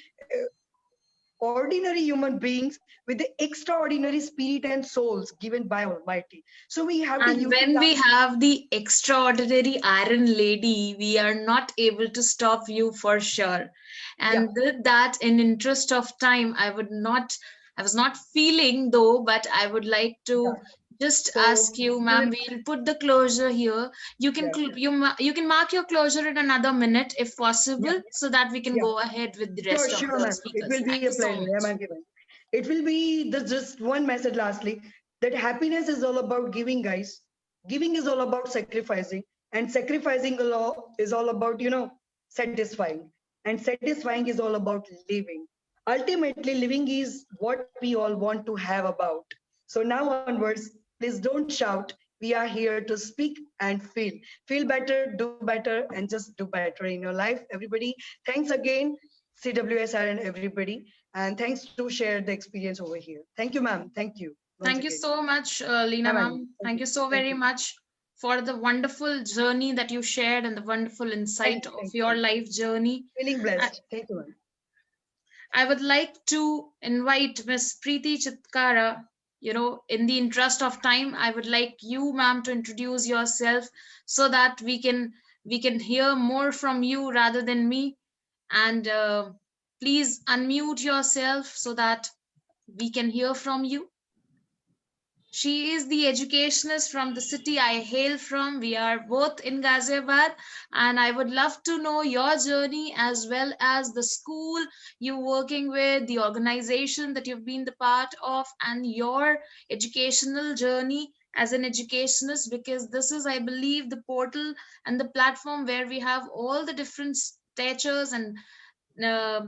ordinary human beings with the extraordinary spirit and souls given by Almighty. So we have to And when we utilize. have the extraordinary Iron Lady, we are not able to stop you for sure. Yeah, And with that, in interest of time, I was not feeling though, but I would like to yeah. just ask So you, we ma'am, will. we'll put the closure here. You can Yeah, you can mark your closure in another minute if yeah, possible, so that we can yeah. go ahead with the Sure, rest of sure, the ma'am. It speakers. will be Thank a you so pleasure. Yeah, much. ma'am. Given. It will be just one message lastly, that happiness is all about giving, guys. Giving is all about sacrificing, and sacrificing is all about, satisfying. And satisfying is all about living. Ultimately, living is what we all want to have about. So now onwards, please don't shout. We are here to speak and feel. Feel better, do better, and just do better in your life. Everybody, thanks again, CWSR and everybody. And thanks to share the experience over here. Thank you, ma'am. Thank you once Thank you again. so much, Leena Ma'am, ma'am. thank Thank you. you so Thank very you. much for the wonderful journey that you shared and the wonderful insight of Thank you, your ma'am. life journey. Feeling I, blessed. Thank you, ma'am. I would like to invite Miss Preeti Chitkara. In the interest of time, I would like you, ma'am, to introduce yourself so that we can hear more from you rather than me. And please unmute yourself so that we can hear from you. She is the educationist from the city I hail from. We are both in Ghaziabad, and I would love to know your journey as well as the school you're working with, the organization that you've been the part of, and your educational journey as an educationist, because this is, I believe, the portal and the platform where we have all the different statures and uh,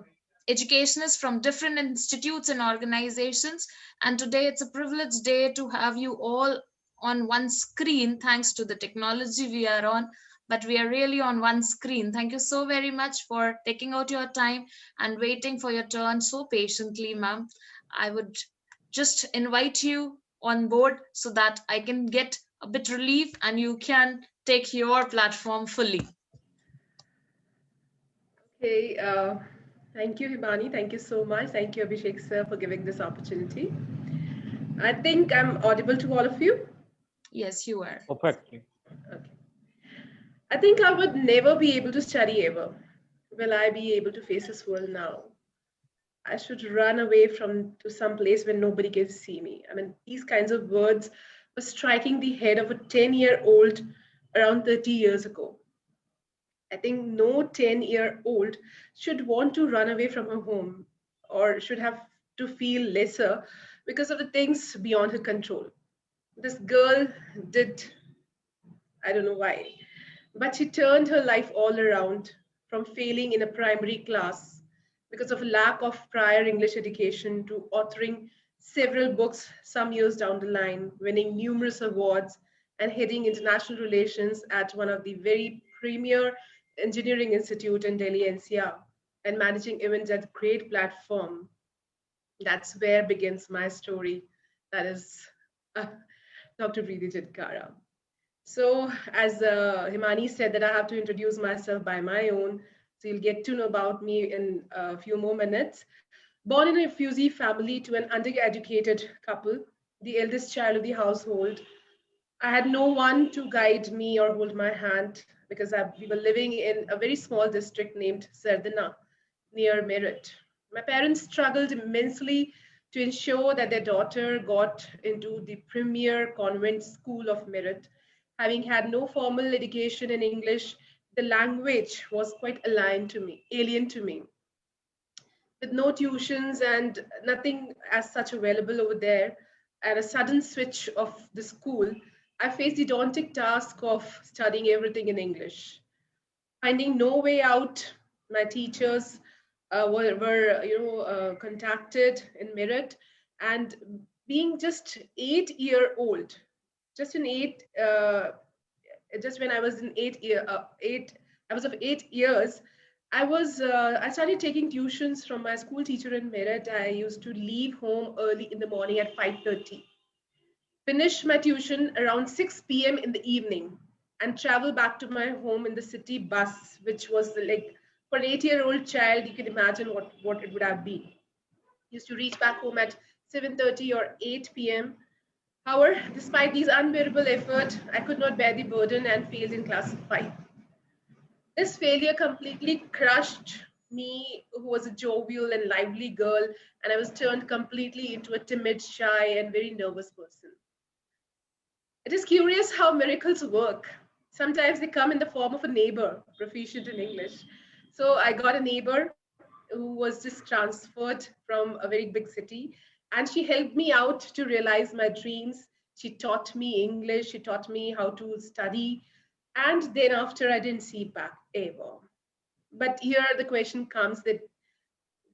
educationists from different institutes and organizations. And today it's a privileged day to have you all on one screen, thanks to the technology we are on. But we are really on one screen. Thank you so very much for taking out your time and waiting for your turn so patiently, ma'am. I would just invite you on board so that I can get a bit relief and you can take your platform fully. Okay, thank you, Hibani. Thank you so much. Thank you, Abhishek sir, for giving this opportunity. I think I'm audible to all of you. Yes, you are. Perfectly. Okay. I think I would never be able to study ever. Will I be able to face this world now? I should run away from to some place where nobody can see me. I mean, these kinds of words were striking the head of a 10-year-old around 30 years ago. I think no 10-year-old should want to run away from her home or should have to feel lesser because of the things beyond her control. This girl did, I don't know why, but she turned her life all around, from failing in a primary class because of a lack of prior English education to authoring several books some years down the line, winning numerous awards, and heading international relations at one of the very premier engineering institute in Delhi NCR, and managing events at Great Platform. That's where begins my story. That is uh, Dr. Preeti Jitkara. So as Himani said that I have to introduce myself by my own, so you'll get to know about me in a few more minutes. Born in a refugee family to an undereducated couple, the eldest child of the household, I had no one to guide me or hold my hand because we were living in a very small district named Sardana near Meerut. My parents struggled immensely to ensure that their daughter got into the premier convent school of Meerut. Having had no formal education in English, the language was quite alien to me. With no tuitions and nothing as such available over there, and a sudden switch of the school, I faced the daunting task of studying everything in English. Finding no way out, my teachers were contacted in Meerut, and being just 8 year old, just in just when I was in I was of 8 years. I started taking tuitions from my school teacher in Meerut. I used to leave home early in the morning at 5:30, finish my tuition around 6 p.m. in the evening, and travel back to my home in the city bus, which was like for an 8 year old child, you can imagine what it would have been. Used to reach back home at 7:30 or 8 p.m. However, despite these unbearable effort, I could not bear the burden and failed in class 5. This failure completely crushed me, who was a jovial and lively girl, and I was turned completely into a timid, shy, and very nervous person. It is curious how miracles work. Sometimes they come in the form of a neighbor proficient in English. So I got a neighbor who was just transferred from a very big city, and she helped me out to realize my dreams. She taught me English, she taught me how to study, and then after I didn't see back ever. But here the question comes that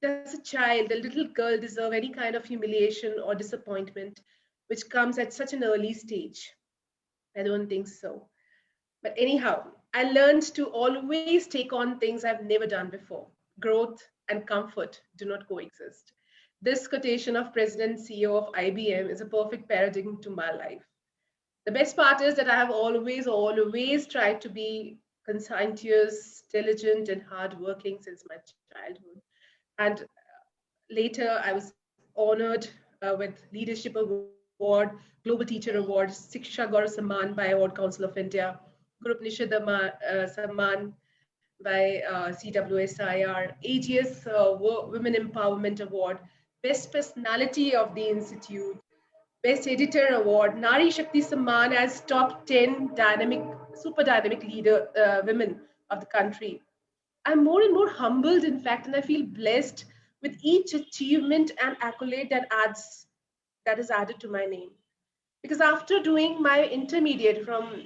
does a child, a little girl, deserve any kind of humiliation or disappointment which comes at such an early stage? I don't think so. But anyhow, I learned to always take on things I've never done before. Growth and comfort do not coexist. This quotation of President CEO of IBM is a perfect paradigm to my life. The best part is that I have always tried to be conscientious, diligent, and hardworking since my childhood. And later, I was honored with Leadership Award, Global Teacher Award, Siksha Gaurav Samman by Award Council of India, Guru Nishad Samman by CWSIR, AGS Women Empowerment Award, Best Personality of the Institute, Best Editor Award, Nari Shakti Samman as top 10 super dynamic leader women of the country. I'm more and more humbled, in fact, and I feel blessed with each achievement and accolade that is added to my name. Because after doing my intermediate from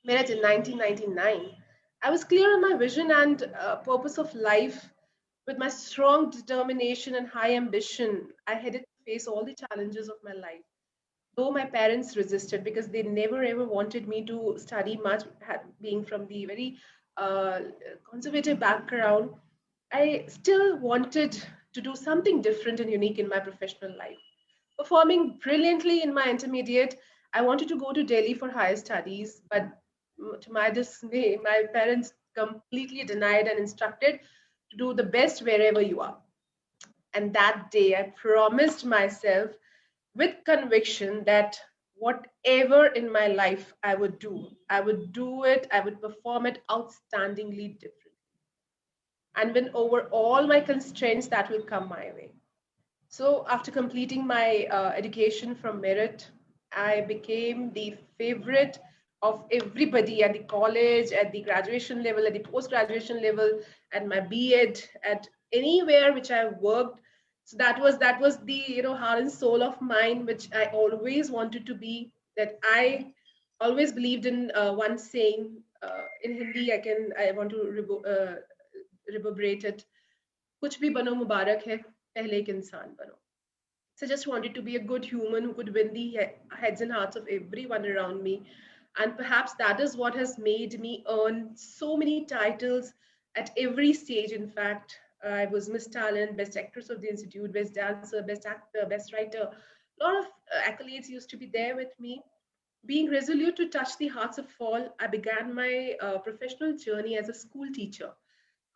Merit in 1999, I was clear on my vision and purpose of life. With my strong determination and high ambition, I headed to face all the challenges of my life. Though my parents resisted because they never ever wanted me to study much, being from the very uh, conservative background, I still wanted to do something different and unique in my professional life. Performing brilliantly in my intermediate, I wanted to go to Delhi for higher studies, but to my dismay, my parents completely denied and instructed to do the best wherever you are. And that day, I promised myself with conviction that whatever in my life I would do it, I would perform it outstandingly different and win over all my constraints that will come my way. So after completing my education from Merit, I became the favorite of everybody at the college, at the graduation level, at the post-graduation level, at my B.Ed, at anywhere which I worked. So that was the heart and soul of mine, which I always wanted to be. That I always believed in one saying in Hindi. I want to reverberate it. कुछ भी बनो मुबारक है पहले एक इंसान बनो. So I just wanted to be a good human who could win the heads and hearts of everyone around me. And perhaps that is what has made me earn so many titles at every stage. In fact, I was Miss Talent, Best Actress of the Institute, Best Dancer, Best Actor, Best Writer. A lot of accolades used to be there with me. Being resolute to touch the hearts of all, I began my professional journey as a school teacher.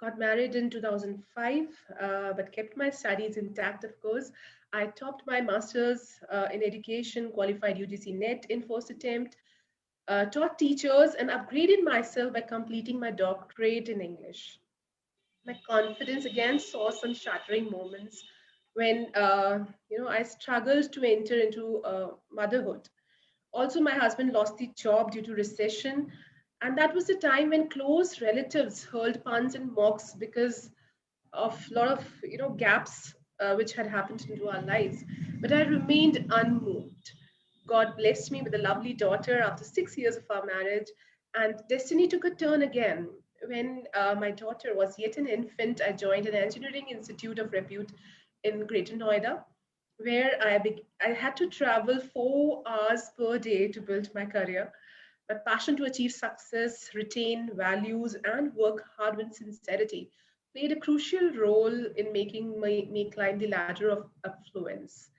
Got married in 2005, but kept my studies intact, of course. I topped my master's in education, qualified UGC NET in first attempt, taught teachers, and upgraded myself by completing my doctorate in English. My confidence again saw some shattering moments when I struggled to enter into motherhood. Also, my husband lost the job due to recession, and that was the time when close relatives hurled puns and mocks because of a lot of gaps which had happened into our lives. But I remained unmoved. God blessed me with a lovely daughter after 6 years of our marriage, and destiny took a turn again. When my daughter was yet an infant, I joined an engineering institute of repute in Greater Noida, where I had to travel 4 hours per day to build my career. My passion to achieve success, retain values, and work hard with sincerity played a crucial role in making me climb the ladder of affluence.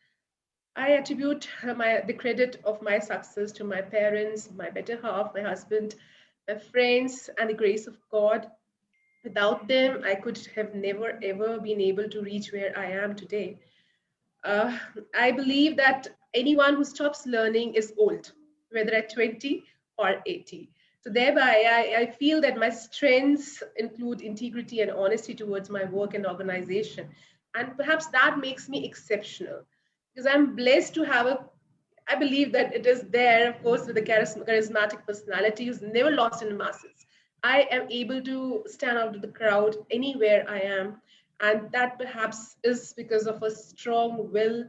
I attribute the credit of my success to my parents, my better half, my husband, my friends, and the grace of God. Without them, I could have never ever been able to reach where I am today. Uh, I believe that anyone who stops learning is old, whether at 20 or 80. So thereby, I feel that my strengths include integrity and honesty towards my work and organization. And perhaps that makes me exceptional because I'm blessed to have a I believe that it is there, of course, with a charismatic personality who's never lost in the masses. I am able to stand out of the crowd anywhere I am, and that perhaps is because of a strong will,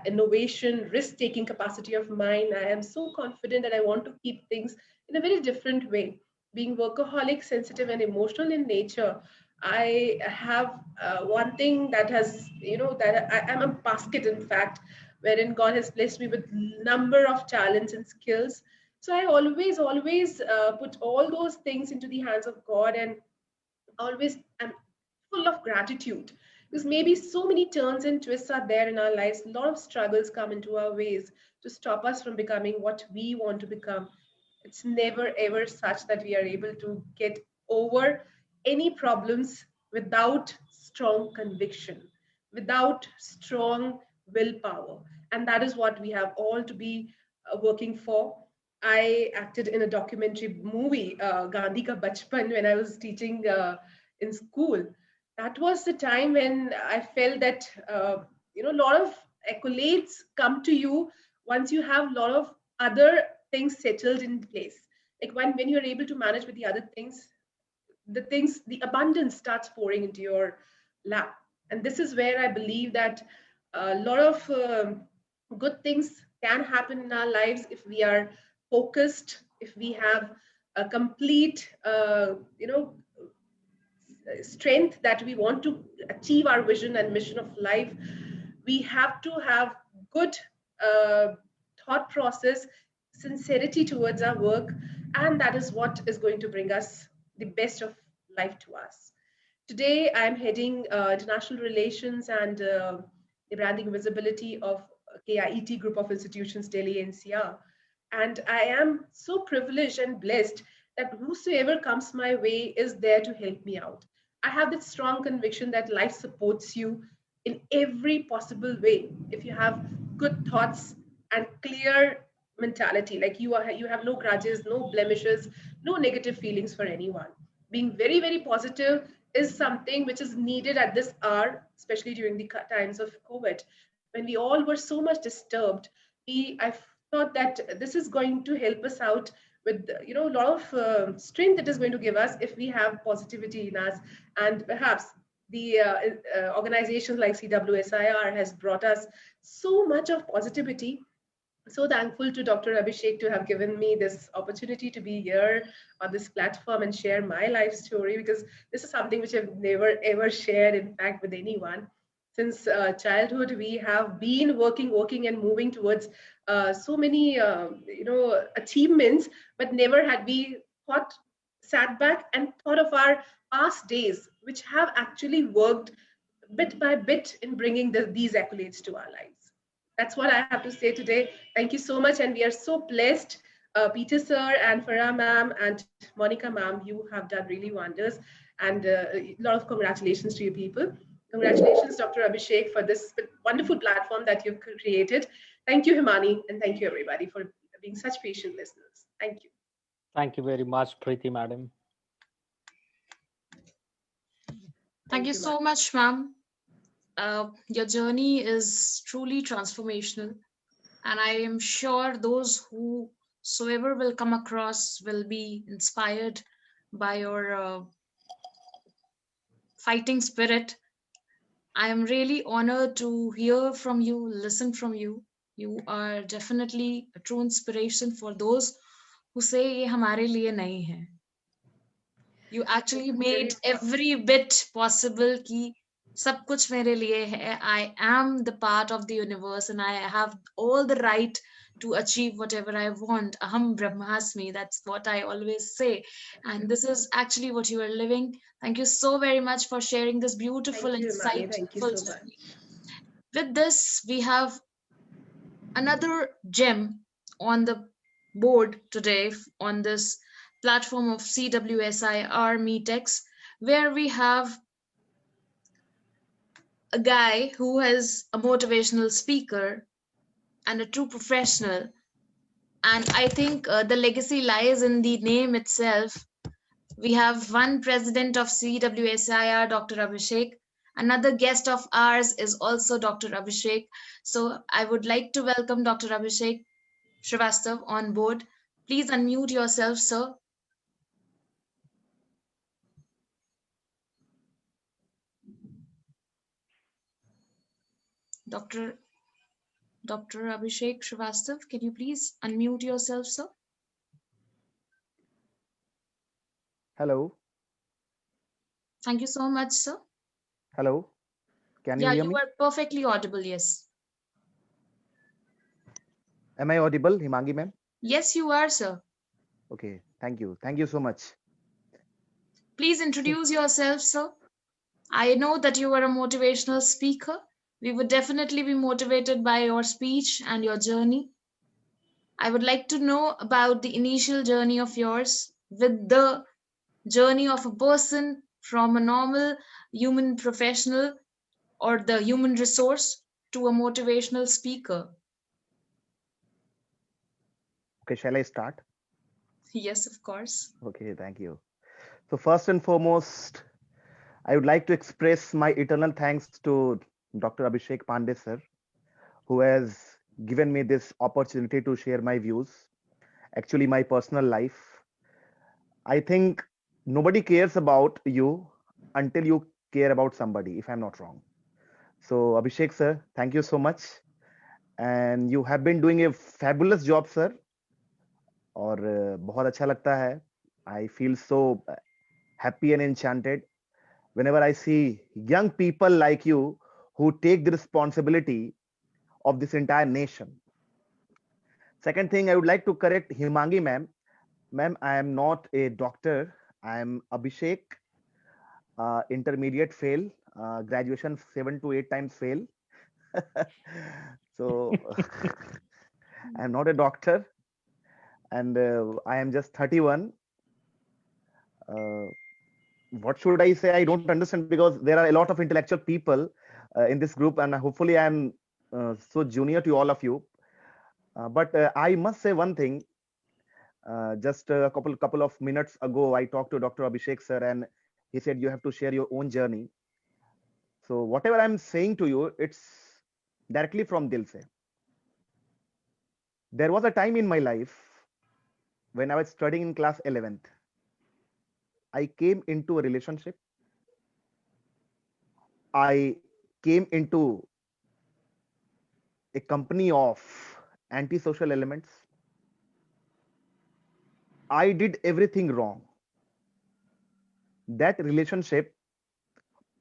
innovation, risk-taking capacity of mine. I am so confident that I want to keep things in a very different way. Being workaholic, sensitive, and emotional in nature, I have one thing that has, that I'm a basket, in fact, wherein God has blessed me with number of talents and skills. So I always put all those things into the hands of God, and always am full of gratitude because maybe so many turns and twists are there in our lives. A lot of struggles come into our ways to stop us from becoming what we want to become. It's never ever such that we are able to get over any problems without strong conviction, without strong willpower. And that is what we have all to be working for. I acted in a documentary movie, Gandhi Ka Bachpan, when I was teaching in school. That was the time when I felt that a lot of accolades come to you once you have a lot of other things settled in place. Like when you're able to manage with the other things, the abundance starts pouring into your lap. And this is where I believe that a lot of good things can happen in our lives if we are focused, if we have a complete strength that we want to achieve our vision and mission of life. We have to have good uh, thought process, sincerity towards our work, and that is what is going to bring us the best of life to us. Today, I'm heading international relations and the branding visibility of KIET Group of Institutions, Delhi NCR. And I am so privileged and blessed that whosoever comes my way is there to help me out. I have this strong conviction that life supports you in every possible way if you have good thoughts and clear mentality. Like you have no grudges, no blemishes, no negative feelings for anyone. Being very, very positive is something which is needed at this hour, especially during the times of COVID, when we all were so much disturbed. I thought that this is going to help us out with a lot of strength it is going to give us if we have positivity in us, and perhaps the organizations like CWSIR has brought us so much of positivity. So thankful to Dr. Abhishek to have given me this opportunity to be here on this platform and share my life story, because this is something which I've never ever shared, in fact, with anyone. Since childhood, we have been working and moving towards so many achievements, but never had we thought, sat back and thought of our past days, which have actually worked bit by bit in bringing these accolades to our lives. That's what I have to say today. Thank you so much. And we are so blessed. Peter sir and Farah ma'am and Monica ma'am, you have done really wonders. And a lot of congratulations to you people. Congratulations, Dr. Abhishek, for this wonderful platform that you've created. Thank you, Himani, and thank you, everybody, for being such patient listeners. Thank you. Thank you very much, Preeti madam. Thank you so much, ma'am. Your journey is truly transformational, and I am sure those whosoever will come across will be inspired by your fighting spirit. I am really honored to hear from you, listen from you. You are definitely a true inspiration for those who say ये हमारे लिए नहीं है. You actually made every bit possible कि सब कुछ मेरे लिए है. I am the part of the universe and I have all the right to achieve whatever I want. Aham Brahmasmi, that's what I always say. And this is actually what you are living. Thank you so very much for sharing this beautiful, Thank you, Himani. Thank you insightful so much. journey. With this, we have another gem on the board today on this platform of CWSIR MEETx, where we have a guy who is a motivational speaker and a true professional. And I think the legacy lies in the name itself. We have one president of CWSIR, Dr. Abhishek. Another guest of ours is also Dr. Abhishek. So I would like to welcome Dr. Abhishek Srivastav on board. Please unmute yourself, sir. Dr. Abhishek Srivastav, can you please unmute yourself, sir? Hello. Thank you so much, sir. Hello. Can you Yeah, hear you me? are perfectly audible, yes. Am I audible, Himangi ma'am? Yes, you are, sir. Okay. Thank you. Thank you so much. Please introduce yourself, sir. I know that you are a motivational speaker. We would definitely be motivated by your speech and your journey. I would like to know about the initial journey of yours with the journey of a person from a normal human professional or the human resource to a motivational speaker. Okay. Shall I start? Yes, of course. Okay. Thank you. So first and foremost, I would like to express my eternal thanks to Dr. Abhishek Pandey sir, who has given me this opportunity to share my views, actually my personal life. I think nobody cares about you until you care about somebody, if I'm not wrong. So Abhishek sir, thank you so much. And you have been doing a fabulous job, sir. और बहुत अच्छा लगता है. I feel so happy and enchanted whenever I see young people like you who take the responsibility of this entire nation. Second thing, I would like to correct Himangi ma'am. Ma'am, I am not a doctor. I am Abhishek, intermediate fail, graduation 7 to 8 times fail. So I am not a doctor, and I am just 31. What should I say? I don't understand because there are a lot of intellectual people in this group, and hopefully I am so junior to all of you. But I must say one thing. Just a couple of minutes ago, I talked to Dr. Abhishek sir, and he said you have to share your own journey. So whatever I'm saying to you, it's directly from Dil se. There was a time in my life when I was studying in class 11th. I came into a relationship. I came into a company of antisocial elements. I did everything wrong. That relationship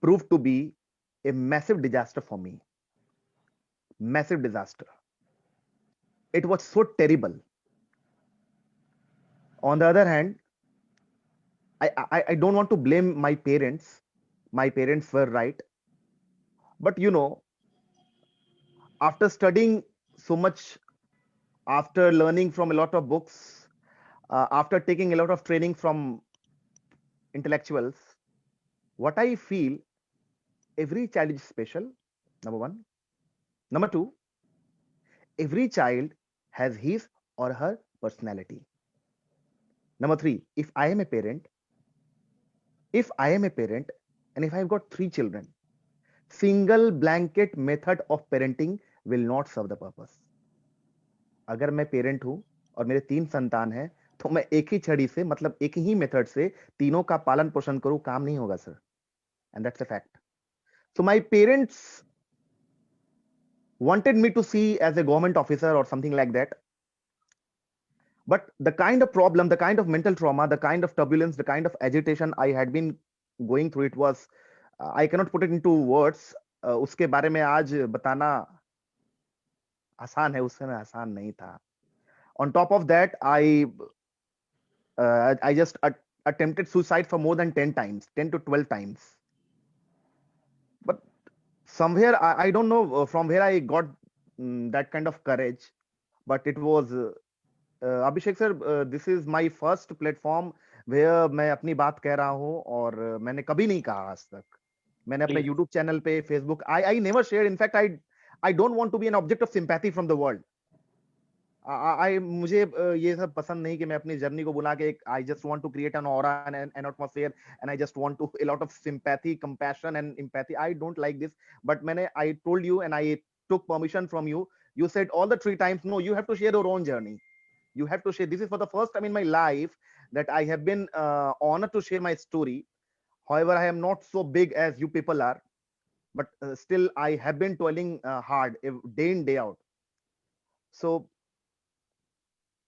proved to be a massive disaster for me. Massive disaster. It was so terrible. On the other hand, I don't want to blame my parents. My parents were right. But after studying so much after learning from a lot of books, after taking a lot of training from intellectuals. What I feel, every child is special, number one. Number two, every child has his or her personality. Number three, if I am a parent, and if I've got three children, single blanket method of parenting will not serve the purpose. अगर मैं parent हूं और मेरे तीन संतान हैं, तो मैं एक ही छड़ी से, मतलब एक ही मेथड से तीनों का पालन पोषण करूं, काम नहीं होगा sir. And that's a fact. So my parents wanted me to see as a government officer or something like that. But the kind of problem, the kind of mental trauma, the kind of turbulence, the kind of agitation I had been going through, it was, I cannot put it into words. उसके बारे में आज बताना आसान है, उस समय आसान नहीं था. On top of that, I just attempted suicide for more than 10 times, 10 to 12 times. But somewhere, I don't know from where I got that kind of courage, but it was Abhishek sir, this is my first platform where मैं अपनी बात कह रहा हूँ, और मैंने कभी नहीं कहा आज तक. मैंने अपने Please. YouTube चैनल पे, Facebook, I never shared. In fact, I don't want to be an object of sympathy from the world. मुझे ये सब पसंद नहीं कि मैं अपनी जर्नी को बुला के I just want to create an aura and an atmosphere, and I just want to a lot of sympathy, compassion and empathy. I don't like this. But I told you, and I took permission from you. You said all the three times, no, you have to share your own journey. You have to share. This is for the first time in my life that I have been honored to share my story. However, I am not so big as you people are, but still I have been toiling hard day in, day out. So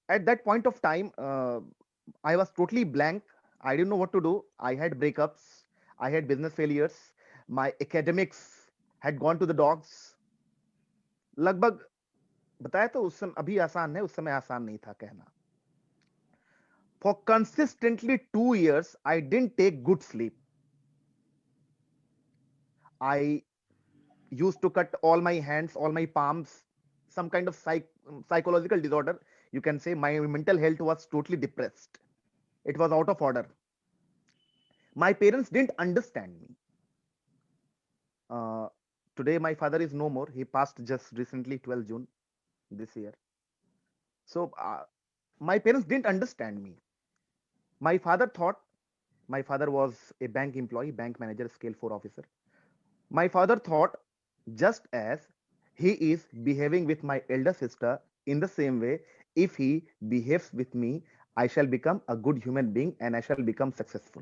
at that point of time, I was totally blank. I didn't know what to do. I had breakups. I had business failures. My academics had gone to the dogs. लगभग बताया तो उस समय अभी आसान है, उस समय आसान नहीं था कहना. For consistently 2 years, I didn't take good sleep. I used to cut all my hands, all my palms, some kind of psychological disorder. You can say my mental health was totally depressed. It was out of order. My parents didn't understand me. Today, my father is no more. He passed just recently, 12 June this year. So my parents didn't understand me. My father was a bank employee, bank manager, scale 4 officer. My father thought, just as he is behaving with my elder sister in the same way, if he behaves with me, I shall become a good human being and I shall become successful.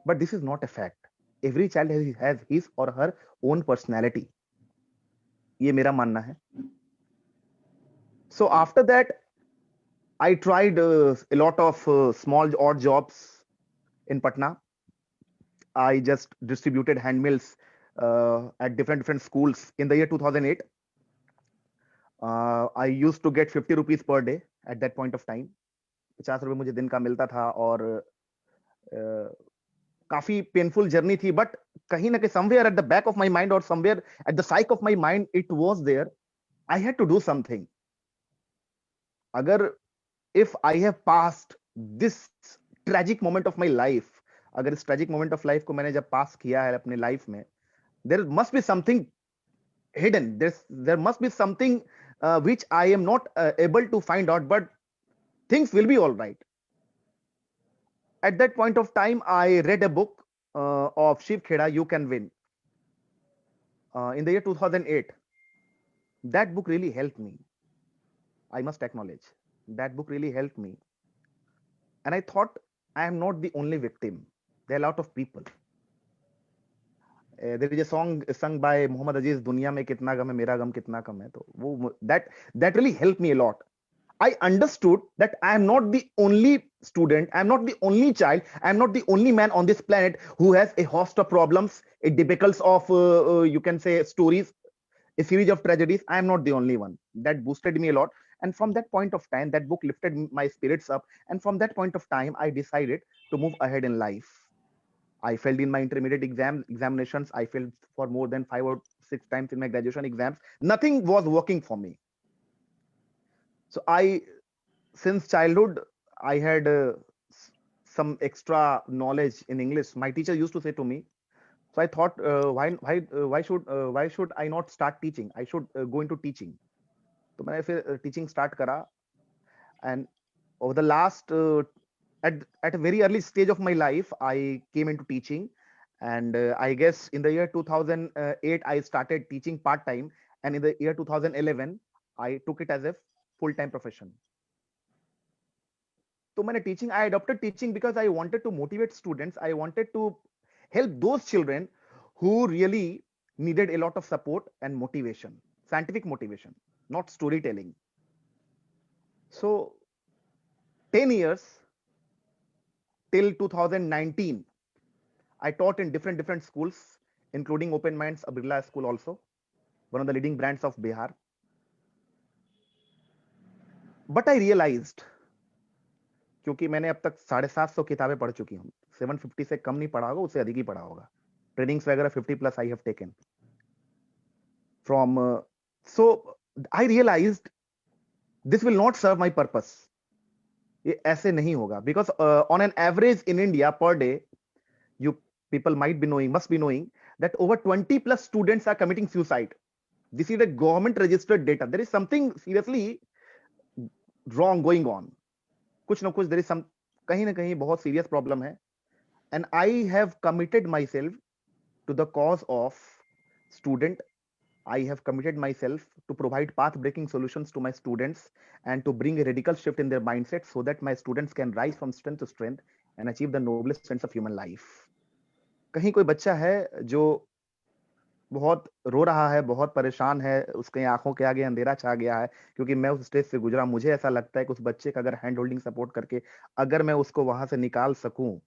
But this is not a fact. Every child has his or her own personality. ये मेरा मानना है. So after that, I tried a lot of small odd jobs in Patna. I just distributed hand meals at different schools in the year 2008. I used to get 50 rupees per day at that point of time. 50 रुपए मुझे दिन का मिलता था, और काफी painful journey थी, but कहीं ना कहीं somewhere at the back of my mind or somewhere at the psyche of my mind it was there. I had to do something. अगर if I have passed this tragic moment of my life, अगर इस tragic moment of life को मैंने जब पास किया है अपने life में, there must be something hidden. There must be something which I am not able to find out, but things will be all right. At that point of time, I read a book of Shiv Kheda, You Can Win, in the year 2008. That book really helped me. I must acknowledge. That book really helped me. And I thought, I am not the only victim. There are a lot of people. There is a song sung by Muhammad Aziz, दुनिया में कितना गम है, मेरा गम कितना कम है. तो वो that really helped me a lot. I understood that I am not the only student, I am not the only child, I am not the only man on this planet who has a host of problems, a debacles of, you can say, stories, a series of tragedies. I am not the only one. That boosted me a lot. And from that point of time, that book lifted my spirits up. And from that point of time, I decided to move ahead in life. I failed in my intermediate examinations. I failed for more than 5 or 6 times in my graduation exams. Nothing was working for me. So since childhood, I had some extra knowledge in English. My teacher used to say to me, so I thought, why should I not start teaching? I should go into teaching. तो मैंने फिर teaching start करा, and over the last at a very early stage of my life, I came into teaching, and I guess in the year 2008 I started teaching part time, and in the year 2011 I took it as a full time profession. So मैंने teaching, I adopted teaching because I wanted to motivate students. I wanted to help those children who really needed a lot of support and motivation, scientific motivation, not storytelling. So 10 years till 2019, I taught in different schools, including Open Minds Abirla School also, one of the leading brands of Bihar. But I realized, क्योंकि मैंने अब तक 750 किताबें पढ़ चुकी हूँ, 750 से कम नहीं पढ़ा होगा, उससे अधिक ही पढ़ा होगा. Trainings वगैरह 50 plus I have taken. So I realized this will not serve my purpose. ये ऐसे नहीं होगा, because on an average in India per day, you people must be knowing that over 20 plus students are committing suicide. This is the government registered data. There is something seriously wrong going on. कुछ ना कुछ, there is some, कहीं ना कहीं बहुत serious problem है. And I have committed myself to the cause of student. I have committed myself to provide path-breaking solutions to my students and to bring a radical shift in their mindset so that my students can rise from strength to strength and achieve the noblest sense of human life. कहीं कोई बच्चा है जो बहुत रो रहा है, बहुत परेशान है, उसके आंखों के आगे अंधेरा छा गया है, क्योंकि मैं उस स्टेज से गुजरा. मुझे ऐसा लगता है कि उस बच्चे का अगर हैंड होल्डिंग सपोर्ट करके अगर मैं उसको वहां से निकाल सकूं,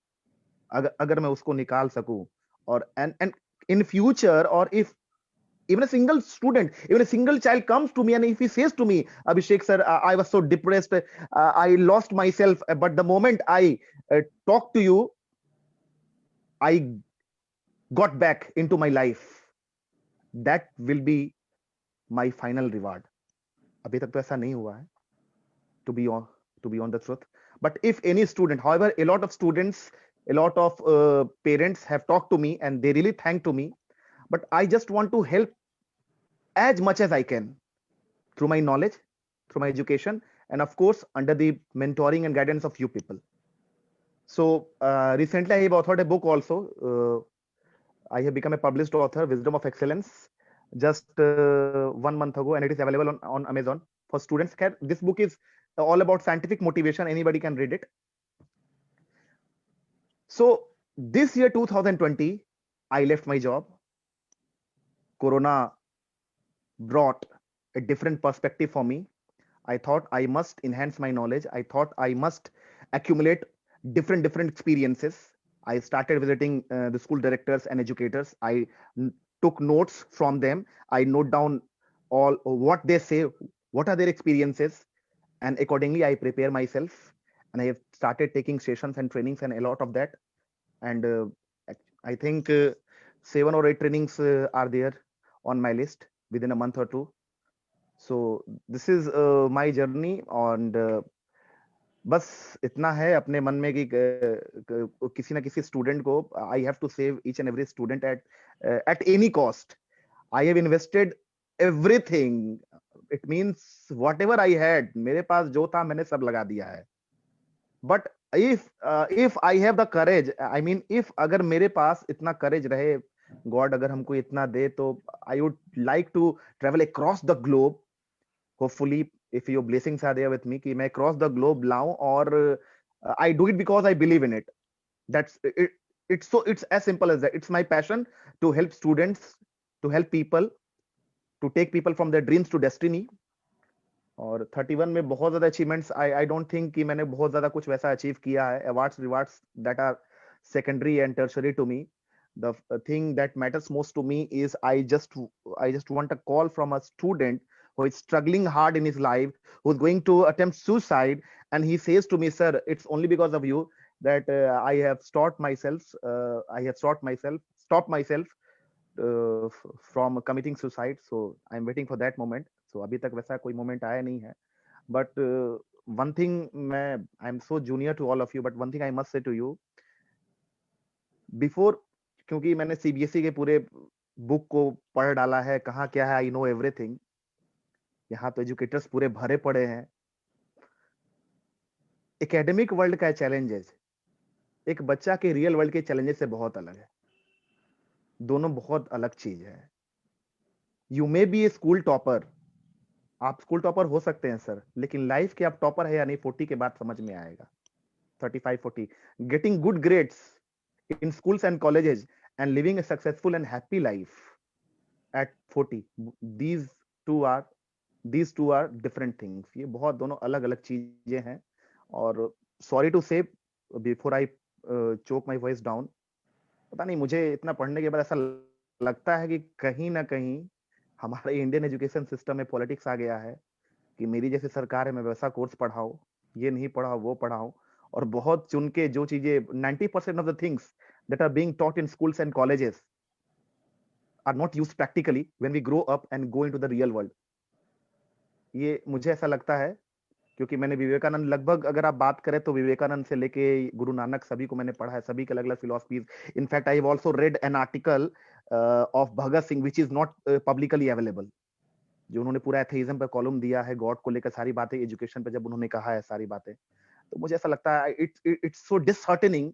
अगर मैं उसको निकाल सकूं, और एंड इन फ्यूचर, और if even a single student, even a single child comes to me and if he says to me, Abhishek sir, I was so depressed, I lost myself, but the moment I talked to you, I got back into my life. That will be my final reward. अभी तक तो ऐसा नहीं हुआ है, to be on the truth. But if any student, however, a lot of students, a lot of parents have talked to me and they really thank to me, but I just want to help as much as I can through my knowledge, through my education, and of course under the mentoring and guidance of you people. So recently I have authored a book also. I have become a published author, Wisdom of Excellence, just 1 month ago, and it is available on Amazon for students. This book is all about scientific motivation. Anybody can read it. So this year 2020, I left my job. Corona brought a different perspective for me. I thought I must enhance my knowledge. I thought I must accumulate different experiences. I started visiting the school directors and educators. I took notes from them. I note down all what they say, what are their experiences, and accordingly I prepare myself. And I have started taking sessions and trainings and a lot of that. And I think 7 or 8 trainings are there on my list within a month or two. So this is my journey, and बस इतना है अपने मन में कि किसी ना किसी स्टूडेंट को I have to save each and every student at any cost. I have invested everything. It means whatever I had, मेरे पास जो था मैंने सब लगा दिया है. But if I have the courage, I mean if अगर मेरे पास इतना करेज रहे, गॉड अगर हमको इतना दे, तो I would like to travel across the globe. Hopefully, if your blessings are there with me, कि मैं cross the globe लाऊं, और I do it because I believe in it. That's it. It's as simple as that. It's my passion to help students, to help people, to take people from their dreams to destiny. और 31 में बहुत ज्यादा achievements, I don't think कि मैंने बहुत ज्यादा कुछ वैसा achieve किया है. Awards, rewards that are secondary and tertiary to me. The thing that matters most to me is I just want a call from a student who is struggling hard in his life, who's going to attempt suicide, and he says to me, sir, it's only because of you that I have stopped myself from committing suicide. So I'm waiting for that moment. So अभी तक वैसा कोई moment आया नहीं है. But one thing, I'm so junior to all of you, but one thing I must say to you, before, क्योंकि मैंने CBSE के पूरे बुक को पढ़ डाला है, कहाँ क्या है, आई नो एवरीथिंग. यहाँ तो एजुकेटर्स पूरे भरे पड़े हैं. एकेडमिक वर्ल्ड का चैलेंजेस एक बच्चा के रियल वर्ल्ड के चैलेंजेस से बहुत अलग है. दोनों बहुत अलग चीज है. You may be A school topper, आप स्कूल टॉपर हो सकते हैं सर, लेकिन लाइफ के आप टॉपर है या नहीं 40 के बाद समझ में आएगा. 35-40 getting good grades in schools and colleges and living a successful and happy life at 40, these two are different things. ये बहुत दोनों अलग अलग चीजें हैं. और sorry to say before I choke my voice down, पता नहीं मुझे इतना पढ़ने के बाद ऐसा लगता है कि कहीं ना कहीं हमारे इंडियन एजुकेशन सिस्टम में पॉलिटिक्स आ गया है कि मेरी जैसी सरकार है, मैं वैसा कोर्स पढ़ाऊं, ये नहीं पढ़ाओ वो पढ़ाऊं. और बहुत चुन के जो चीजें 90% of the things that are being taught in schools and colleges are not used practically when we grow up and go into the real world. ये मुझे ऐसा लगता है क्योंकि मैंने विवेकानंद, लगभग अगर आप बात करें तो विवेकानंद से लेके गुरु नानक सभी को मैंने पढ़ा है, सभी के अलग अलग philosophies. In fact I have also red an article of Bhagat Singh which is not publicly available, जो उन्होंने पूरा एथेइज्म पर कॉलम दिया है, गॉड को लेकर सारी बातें, एजुकेशन पे जब उन्होंने कहा है सारी बातें. तो मुझे ऐसा लगता है it's so disheartening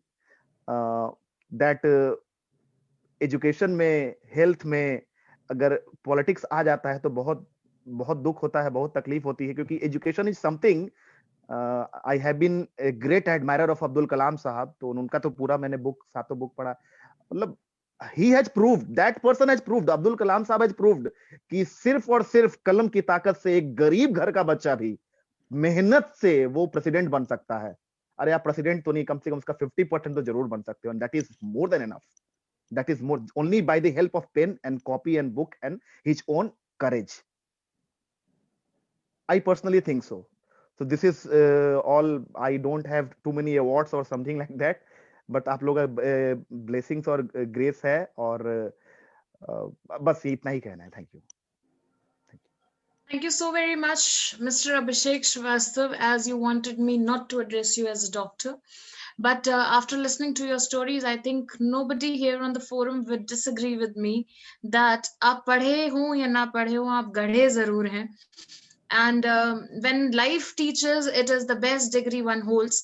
that education में, हेल्थ में अगर पॉलिटिक्स आ जाता है तो बहुत बहुत दुख होता है, बहुत तकलीफ होती है. क्योंकि education is something, I have been a great admirer of Abdul Kalam साहब. तो उनका तो पूरा मैंने बुक, सातों बुक पढ़ा. मतलब he has proved, that person has proved, Abdul Kalam साहब has proved कि सिर्फ और सिर्फ कलम की ताकत से एक गरीब घर का बच्चा भी मेहनत से वो प्रेसिडेंट बन सकता है. अरे आप प्रेसिडेंट तो नहीं, कम से कम उसका 50% तो जरूर बन सकते हो. And that is more than enough. That is more only by the help of pen and copy and book and his own courage. I personally think so. So this is all. I don't have too many awards or something like that, but आप लोग blessings और grace है, और बस इतना ही कहना है. Thank you. Thank you so very much, Mr. Abhishek Srivastav, as you wanted me not to address you as a doctor. But after listening to your stories, I think nobody here on the forum would disagree with me that आप पढ़े हो या ना पढ़े हो, आप गढ़े जरूर हैं. And when life teaches, it is the best degree one holds,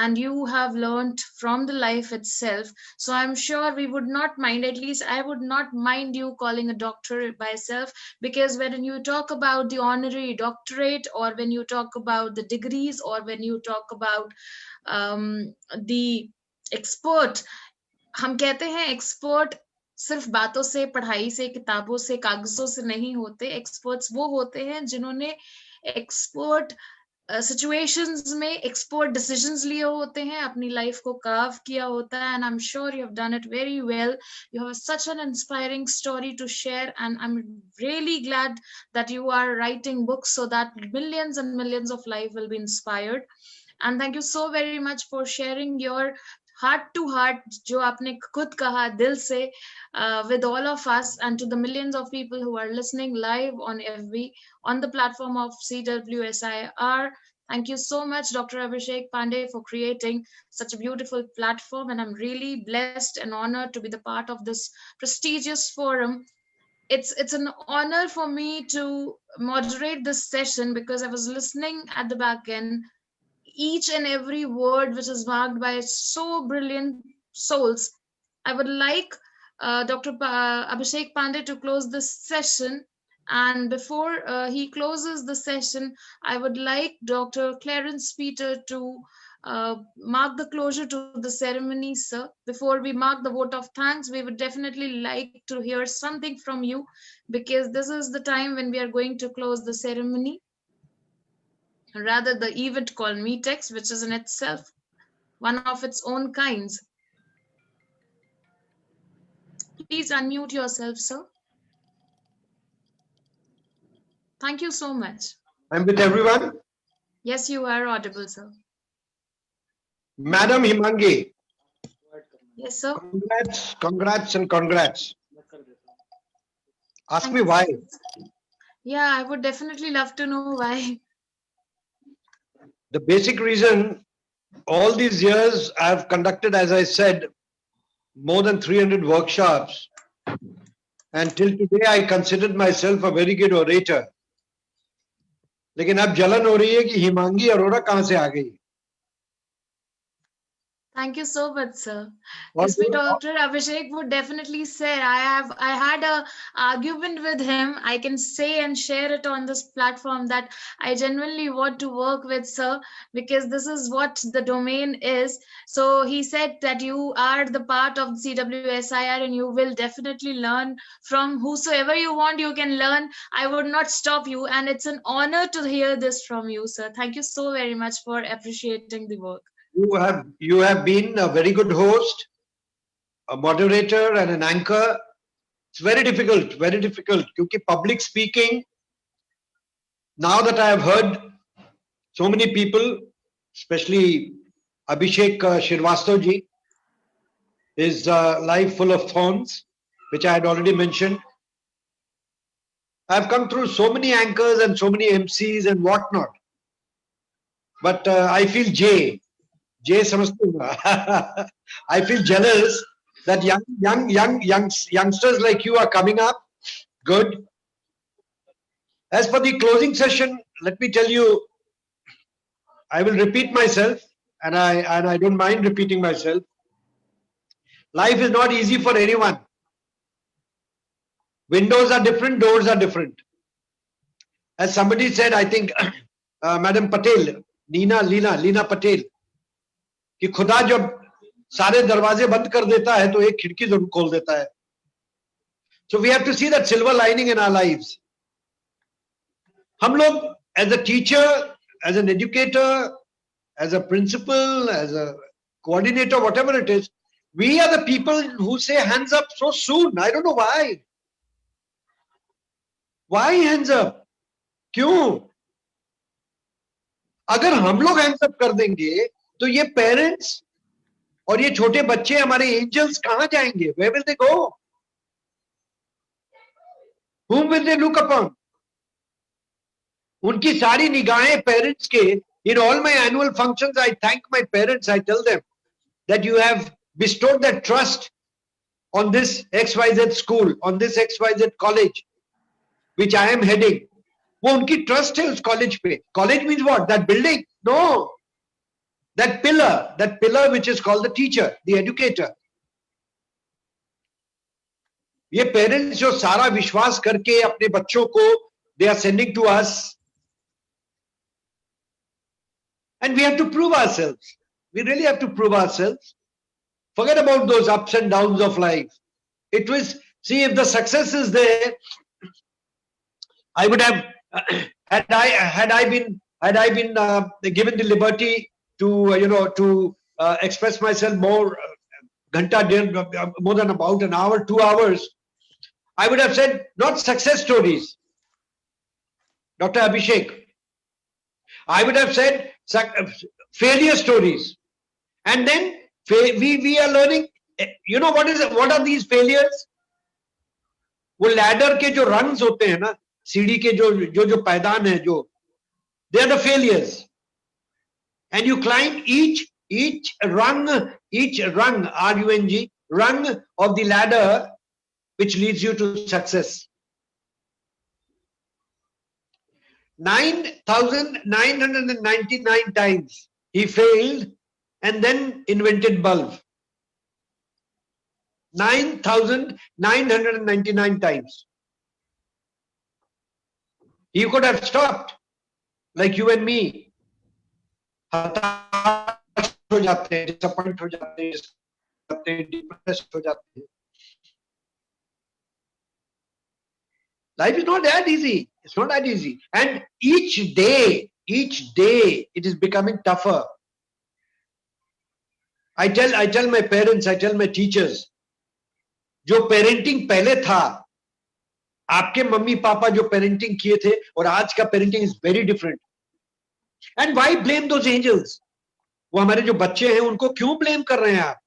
and you have learned from the life itself. So I'm sure we would not mind, at least I would not mind you calling a doctor by self, because when you talk about the honorary doctorate, or when you talk about the degrees, or when you talk about the expert, हम कहते हैं expert सिर्फ बातों से, पढ़ाई से, किताबों से, कागजों से नहीं होते. एक्सपर्ट्स वो होते हैं जिन्होंने एक्सपर्ट सिचुएशंस में एक्सपर्ट डिसीजंस लिए होते हैं, अपनी लाइफ को कार्व किया होता है. And I am sure you have done it very well. You have such an inspiring story to share, and I am really glad that you are writing books so that millions and millions of life will be inspired. And thank you so very much for sharing your heart to heart, जो आपने खुद कहा दिल से, with all of us and to the millions of people who are listening live on FB on the platform of CWSIR. Thank you so much, Dr. Abhishek Pandey, for creating such a beautiful platform, and I'm really blessed and honored to be the part of this prestigious forum. It's an honor for me to moderate this session, because I was listening at the back end, each and every word which is marked by so brilliant souls. I would like Dr. Abhishek Pandey to close this session. And before he closes the session, I would like Dr. Clarence Peter to mark the closure to the ceremony, sir. Before we mark the vote of thanks, we would definitely like to hear something from you, because this is the time when we are going to close the ceremony, rather the event called MEETx, which is in itself one of its own kinds. Please unmute yourself, sir. Thank you so much. I'm with everyone. Yes, you are audible, sir. Madam Himangi, Yes, sir. congrats, congrats, and congrats. Ask me why. Yeah, I would definitely love to know why. The basic reason, all these years I've conducted, as I said, more than 300 workshops. And till today, I considered myself a very good orator. लेकिन अब जलन हो रही है कि हिमांगी अरोड़ा कहां से आ गई. Thank you so much, sir. और Yes, Dr. Abhishek would definitely say I had a argument with him. I can say and share it on this platform that I genuinely want to work with sir because this is what the domain is. So he said that you are the part of CWSIR and you will definitely learn from whosoever you want. You can learn. I would not stop you, and it's an honor to hear this from you, sir. Thank you so very much for appreciating the work. you have been a very good host, a moderator and an anchor. It's very difficult क्योंकि public speaking, now that I have heard so many people, especially Abhishek Shrivastava ji, his life full of thorns, which I had already mentioned. I've come through so many anchors and so many MCs and whatnot. But I feel समझते हो ना? I feel jealous that youngsters like you are coming up. Good. As for the closing session, let me tell you, I will repeat myself, and I don't mind repeating myself. Life is not easy for anyone. Windows are different, doors are different. As somebody said, I think, Madam Patel, Leena Patel, कि खुदा जब सारे दरवाजे बंद कर देता है तो एक खिड़की जरूर खोल देता है. So we have to see that silver lining in our lives. हम लोग, as a teacher, as an educator, as a principal, as a coordinator, whatever it is, we are the people who say hands up so soon. I don't know why. Why hands up? क्यों? अगर हम लोग hands up कर देंगे तो ये parents और ये छोटे बच्चे हमारे angels कहां जाएंगे? Where will they go? Whom will they look upon? उनकी सारी निगाहें parents के. In all my annual functions, I thank my parents. I tell them that you have bestowed that trust on this XYZ school, on this XYZ college, which I am heading. वो उनकी trust है उस college पे. College means what? That building? No. That pillar which is called the teacher, the educator. ये parents जो सारा विश्वास करके अपने बच्चों को they are sending to us, and we have to prove ourselves. We really have to prove ourselves. Forget about those ups and downs of life. It was, see, if the success is there, I would have had I been given the liberty to to express myself more, more than about an hour, 2 hours. I would have said not success stories, Dr. Abhishek. I would have said failure stories, and then we are learning. You know what are these failures? वो ladder के जो rungs होते हैं ना, सीढ़ी के जो पैदान है, जो they are the failures, and you climb each rung RUNG rung of the ladder which leads you to success. 9,999 times he failed and then invented bulb. 9,999 times. He could have stopped, like you and me. हताश हो जाते हैं, disappoint हो जाते हैं, depressed हो जाते हैं. Life is not that easy. It's not that easy. And each day, it is becoming tougher. I tell my parents, I tell my teachers, जो parenting पहले था, आपके मम्मी पापा जो parenting किए थे और आज का parenting is very different. And why blame those angels? वो हमारे जो बच्चे हैं उनको क्यों blame कर रहे हैं आप?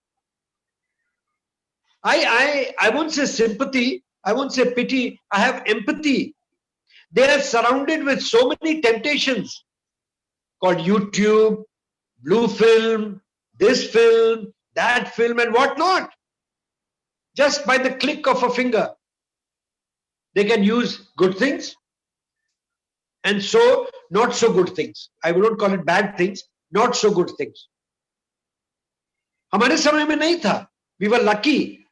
I won't say sympathy, I won't say pity, I have empathy. They are surrounded with so many temptations called YouTube, blue film, this film, that film, and whatnot. Just by the click of a finger, they can use good things and so not so good things. I wouldn't call it bad things, not so good things. हमारे समय में नहीं था. We were lucky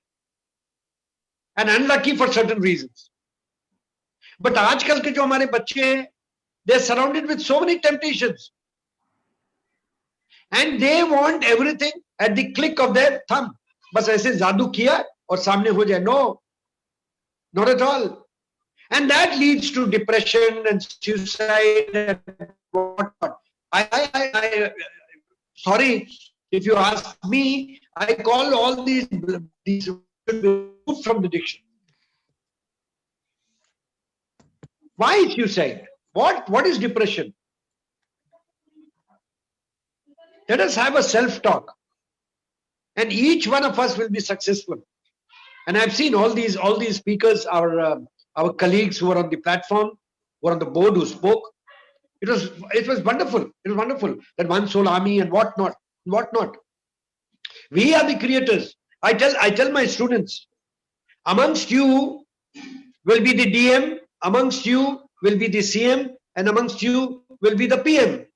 and unlucky for certain reasons. But आजकल के जो हमारे बच्चे हैं, they are surrounded with so many temptations. And they want everything at the click of their thumb. बस ऐसे जादू किया और सामने हो जाए. No, not at all. And that leads to depression and suicide and whatnot. Sorry, if you ask me, I call all these from the dictionary. Why suicide? What is depression? Let us have a self-talk, and each one of us will be successful. And I've seen all these speakers, our colleagues who are on the platform, who are on the board, who spoke. It was wonderful. It was wonderful. That one soul army and whatnot. We are the creators. I tell my students, amongst you will be the DM, amongst you will be the CM, and amongst you will be the PM.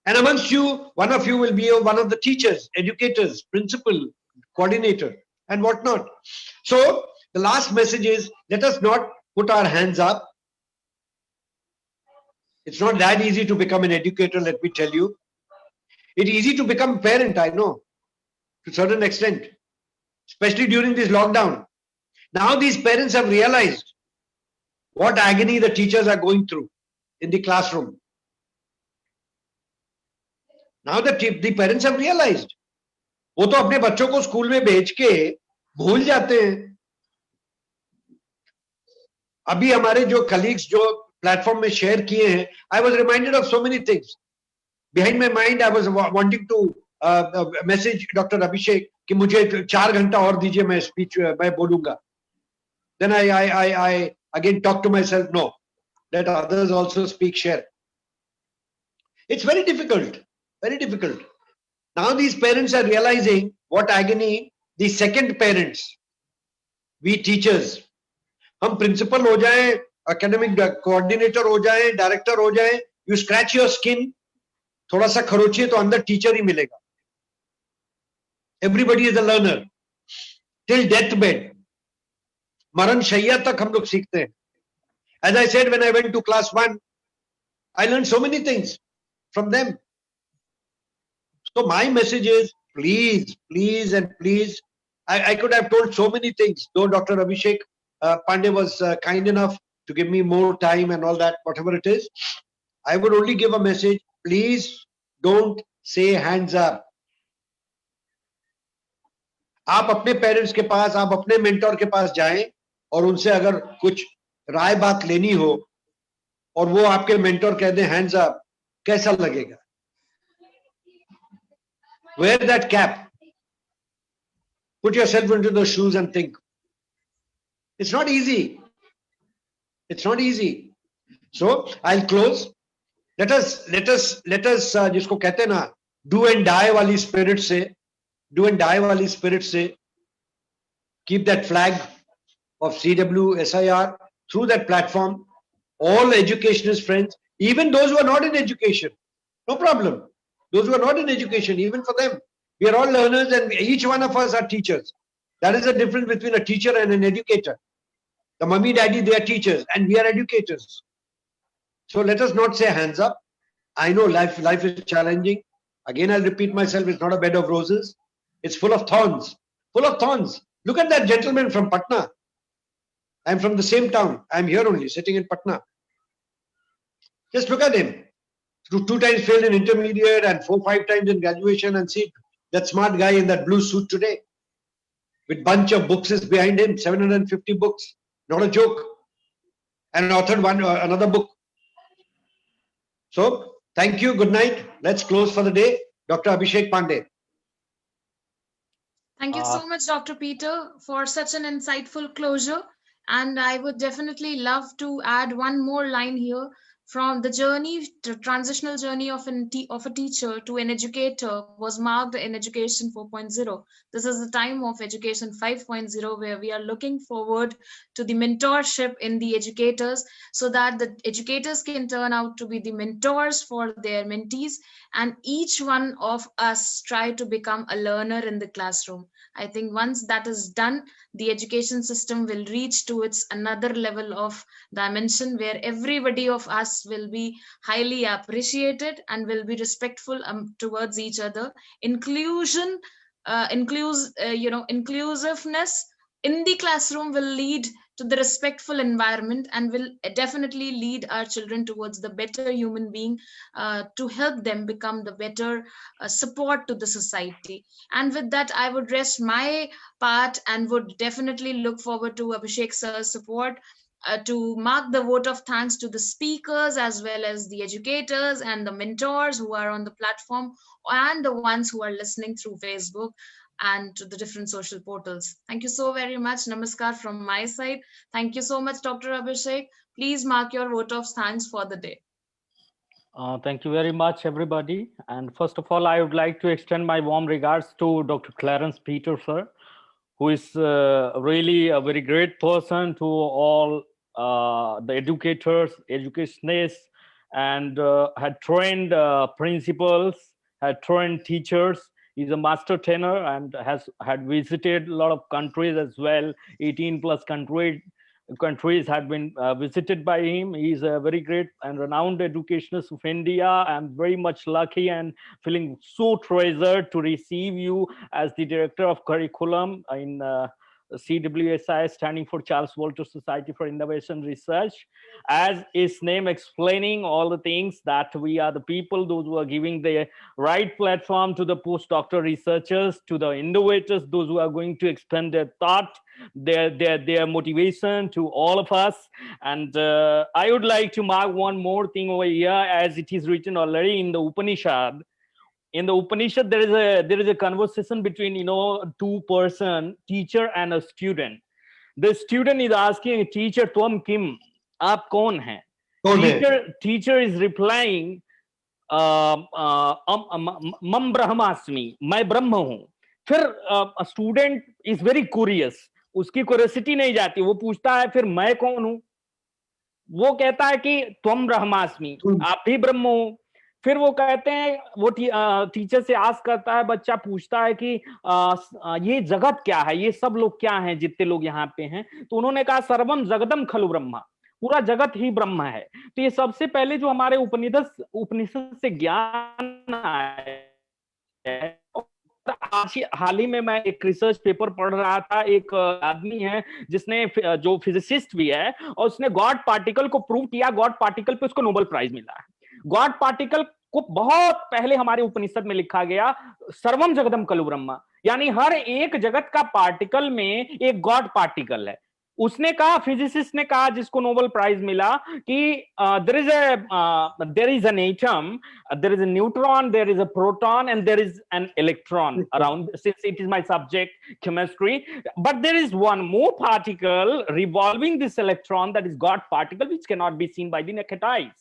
And amongst you, one of you will be one of the teachers, educators, principal, coordinator, and whatnot. So the last message is, let us not put our hands up. It's not that easy to become an educator, let me tell you. It's easy to become a parent, I know, to a certain extent, especially during this lockdown. Now these parents have realized what agony the teachers are going through in the classroom. Now the parents have realized. वो तो अपने बच्चों को school में भेज के भूल जाते हैं. अभी हमारे जो कलीग्स जो प्लेटफॉर्म में शेयर किए हैं, I was reminded of so many things. Behind my mind, I was wanting to message Dr. Abhishek कि मुझे 4 घंटा और दीजिए, मैं स्पीच मैं बोलूंगा. Then I again talk to myself, no, let others also speak, share. It's very difficult, very difficult. Now these parents are realizing what agony the second parents, we teachers, हम principal हो जाएं, academic coordinator हो जाएं, director हो जाएं, you scratch your skin, थोड़ा सा खरोचिए तो अंदर टीचर ही मिलेगा. Everybody is a learner till deathbed. मरण शैया तक हम लोग सीखते हैं. As I said, when I went to class 1, I learned so many things from them. So my message is, please, please and please, I could have told so many things, though Dr. Abhishek Pandey was kind enough to give me more time and all that, whatever it is. I would only give a message, please don't say hands up. आप अपने parents के पास, आप अपने mentor के पास जाएं और उनसे अगर कुछ राय बात लेनी हो और वो आपके मेंटोर कह दे हैंड्स अप, कैसा लगेगा? Wear that cap. Put yourself into those shoes and think. It's not easy. It's not easy. So I'll close. Let us जिसको कहते हैं ना, do and die वाली spirit से, keep that flag of CW, SIR through that platform. All educationist friends, even those who are not in education, no problem. Those who are not in education, even for them, we are all learners and each one of us are teachers. That is the difference between a teacher and an educator. The mummy, daddy, they are teachers and we are educators. So let us not say hands up. I know life is challenging. Again, I'll repeat myself, it's not a bed of roses. It's full of thorns, full of thorns. Look at that gentleman from Patna. I'm from the same town. I'm here only, sitting in Patna. Just look at him. 2 times failed in intermediate and 4-5 times in graduation, and see that smart guy in that blue suit today with bunch of books is behind him, 750 books, not a joke, and authored another book. So thank you, good night. Let's close for the day. Dr. Abhishek Pandey. Thank you so much, Dr. Peter, for such an insightful closure. And I would definitely love to add one more line here from the journey, the transitional journey of, of a teacher to an educator was marked in Education 4.0. This is the time of Education 5.0, where we are looking forward to the mentorship in the educators so that the educators can turn out to be the mentors for their mentees, and each one of us try to become a learner in the classroom. I think once that is done, the education system will reach to its another level of dimension where everybody of us will be highly appreciated and will be respectful towards each other. Inclusion, inclusiveness in the classroom will lead to the respectful environment and will definitely lead our children towards the better human being, to help them become the better support to the society. And with that, I would rest my part and would definitely look forward to Abhishek sir's support, to mark the vote of thanks to the speakers as well as the educators and the mentors who are on the platform and the ones who are listening through Facebook and to the different social portals. Thank you so very much. Namaskar from my side. Thank you so much, Dr. Abhishek. Please mark your vote of thanks for the day. Thank you very much, everybody. And first of all, I would like to extend my warm regards to Dr. Clarence Peter, sir, who is really a very great person to all the educators, educationists, and had trained principals, had trained teachers. He's a master trainer and had visited a lot of countries as well. 18 plus countries had been visited by him. He's a very great and renowned educationist of India. I'm very much lucky and feeling so treasured to receive you as the director of curriculum in CWSI, standing for Charles Walter Society for Innovation Research. As its name explaining all the things that we are the people, those who are giving the right platform to the postdoctoral researchers, to the innovators, those who are going to expand their thought, their motivation to all of us. And I would like to mark one more thing over here, as it is written already in the Upanishad. In the Upanishad, there is a conversation between two-person, teacher and a student. The student is asking teacher, "Tvam kim?" "Aap kaun hai?" Teacher is replying, "Mam brahmasmi," "मैं ब्रह्म हूं." फिर student is very curious, उसकी curiosity नहीं जाती, वो पूछता है फिर मैं कौन हूं? वो कहता है कि त्वम ब्रह्मास्मि, आप भी ब्रह्म हो। फिर वो कहते हैं, वो टीचर से आस्क करता है, बच्चा पूछता है कि ये जगत क्या है, ये सब लोग क्या हैं, जितने लोग यहाँ पे हैं? तो उन्होंने कहा, सर्वम जगदम खलु ब्रह्मा, पूरा जगत ही ब्रह्म है। तो ये सबसे पहले जो हमारे उपनिषद से ज्ञान आया। आज हाल ही में मैं एक रिसर्च पेपर पढ़ रहा था, एक आदमी है जिसने, जो फिजिसिस्ट भी है, और उसने गॉड पार्टिकल को प्रूव किया। गॉड पार्टिकल पे उसको नोबेल प्राइज मिला है। गॉड पार्टिकल को बहुत पहले हमारे उपनिषद में लिखा गया, सर्वम जगदम खलु ब्रह्मा, यानी हर एक जगत का पार्टिकल में एक गॉड पार्टिकल है। उसने कहा, फिजिसिस्ट ने कहा, जिसको नोबेल प्राइज मिला, कि there is an atom, there is a neutron, there is a proton, and there is an electron around, since it is my subject, chemistry. But there is one more particle revolving this electron, that is God particle, which cannot be seen by the naked eyes,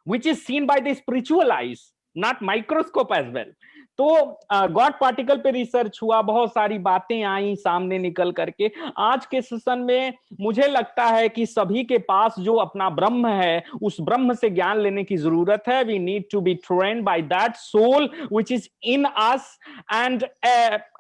which is seen by the spiritual eyes, not microscope as well. तो God particle पे research हुआ, बहुत सारी बातें आई सामने निकल करके। आज के सेशन में मुझे लगता है कि सभी के पास जो अपना ब्रह्म है, उस ब्रह्म से ज्ञान लेने की जरूरत है। We need to be trained by that soul which is in us. And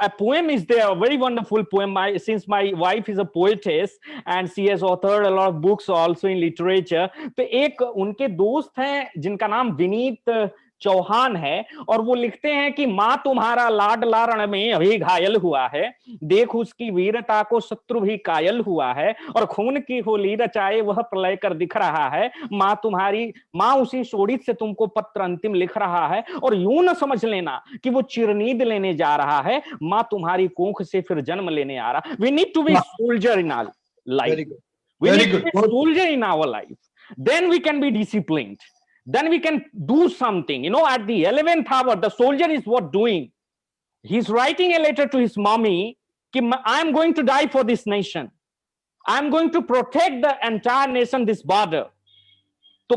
a poem is there, a very wonderful poem, since my wife is a poetess and she has authored a lot of books also in literature. तो एक उनके दोस्त हैं जिनका नाम विनीत चौहान है, और वो लिखते हैं कि माँ तुम्हारा लाडला रण में अभी घायल हुआ है, देख उसकी वीरता को शत्रु भी कायल हुआ है, और खून की होली रचाए वह प्रलय कर दिख रहा है। माँ उसी शोणित से तुमको पत्र अंतिम लिख रहा है, और यूं न समझ लेना कि वो चिरनीद लेने जा रहा है, माँ तुम्हारी कोख से फिर जन्म लेने आ रहा। We need to be soldier in our life, we need to be soldier in our life, then we can be disciplined, then we can do something. At the 11th hour, the soldier is what doing? He's writing a letter to his mommy कि I am going to die for this nation, I am going to protect the entire nation, this border. तो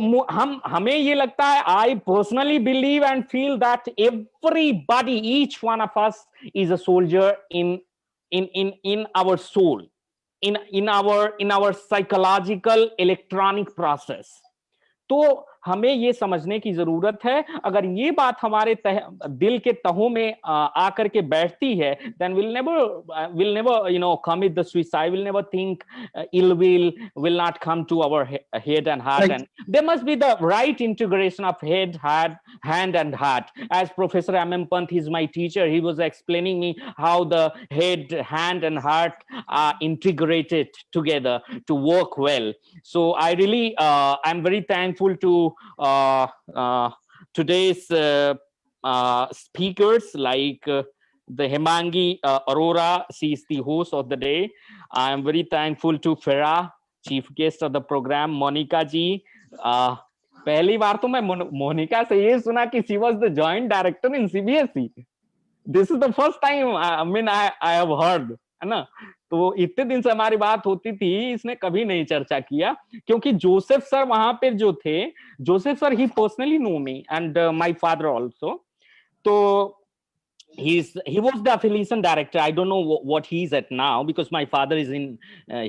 हमें ये लगता है, I personally believe and feel that everybody, each one of us is a soldier in our soul, in our psychological electronic process। तो हमें ये समझने की जरूरत है, अगर ये बात हमारे दिल के तहों में आकर के बैठती है, then we'll never commit the suicide, we'll never think ill will not come to our head and heart, and there must be the right integration of head, heart, hand and heart. As Professor M.M. Pant, he's my teacher, he was explaining me how the head, hand and heart are integrated together to work well. So I really I'm very thankful to today's speakers like the Hemangi Arora. She is the host of the day. I am very thankful to Farah, chief guest of the program, Monica ji. पहली बार तो मैं मोनिका से ये सुना कि she was the joint director in CBSE. This is the first time I have heard, है ना। तो इतने दिन से हमारी बात होती थी, इसने कभी नहीं चर्चा किया, क्योंकि जोसेफ सर वहां पे जो थे, Joseph sir he personally know me and my father also. तो he was the affiliation director. I don't know what he's at now, because my father is in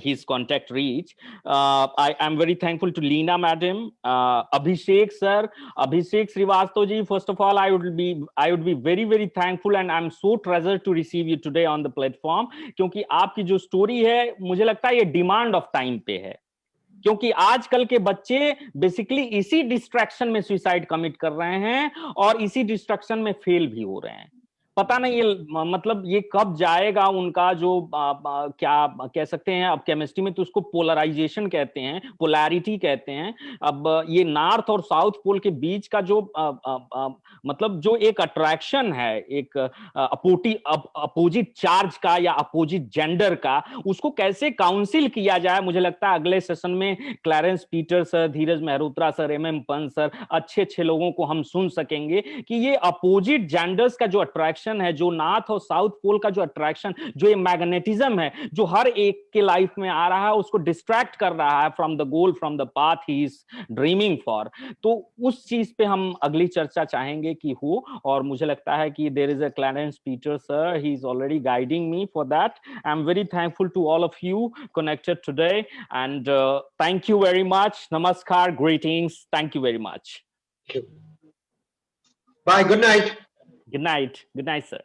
his contact reach. I am very thankful to Leena madam, Abhishek sir, Abhishek Srivastava ji. First of all, I would be very very thankful, and I'm so treasured to receive you today on the platform, क्योंकि आपकी जो story है, मुझे लगता है ये demand of time पे है, क्योंकि आजकल के बच्चे बेसिकली इसी डिस्ट्रैक्शन में सुसाइड कमिट कर रहे हैं और इसी डिस्ट्रैक्शन में फेल भी हो रहे हैं। पता नहीं ये मतलब ये कब जाएगा उनका जो क्या कह सकते हैं, अब केमिस्ट्री में तो उसको पोलराइजेशन कहते हैं, पोलैरिटी कहते हैं। अब ये नॉर्थ और साउथ पोल के बीच का जो मतलब जो एक अट्रैक्शन है, एक अपोजिट चार्ज का या अपोजिट जेंडर का, उसको कैसे काउंसिल किया जाए, मुझे लगता है अगले सेशन में Clarence Peter sir, Dheeraj Mehrotra sir, MM Pant sir, अच्छे लोगों को हम सुन सकेंगे कि ये अपोजिट जेंडर्स का जो अट्रैक्शन है, जो नॉर्थ और साउथ पोल का जो अट्रैक्शन, जो ये मैग्नेटिज्म है, जो हर एक के लाइफ में आ रहा है, उसको डिस्ट्रैक्ट कर रहा है from the goal, from the path he is dreaming for. तो उस चीज पे हम अगली चर्चा चाहेंगे कि हो, और मुझे लगता है कि there is a Clarence Peter sir, he is already guiding me for that. I am very thankful to all of you connected today, and thank you very much. Namaskar, greetings, thank you very much. Bye, good night. Good night, sir.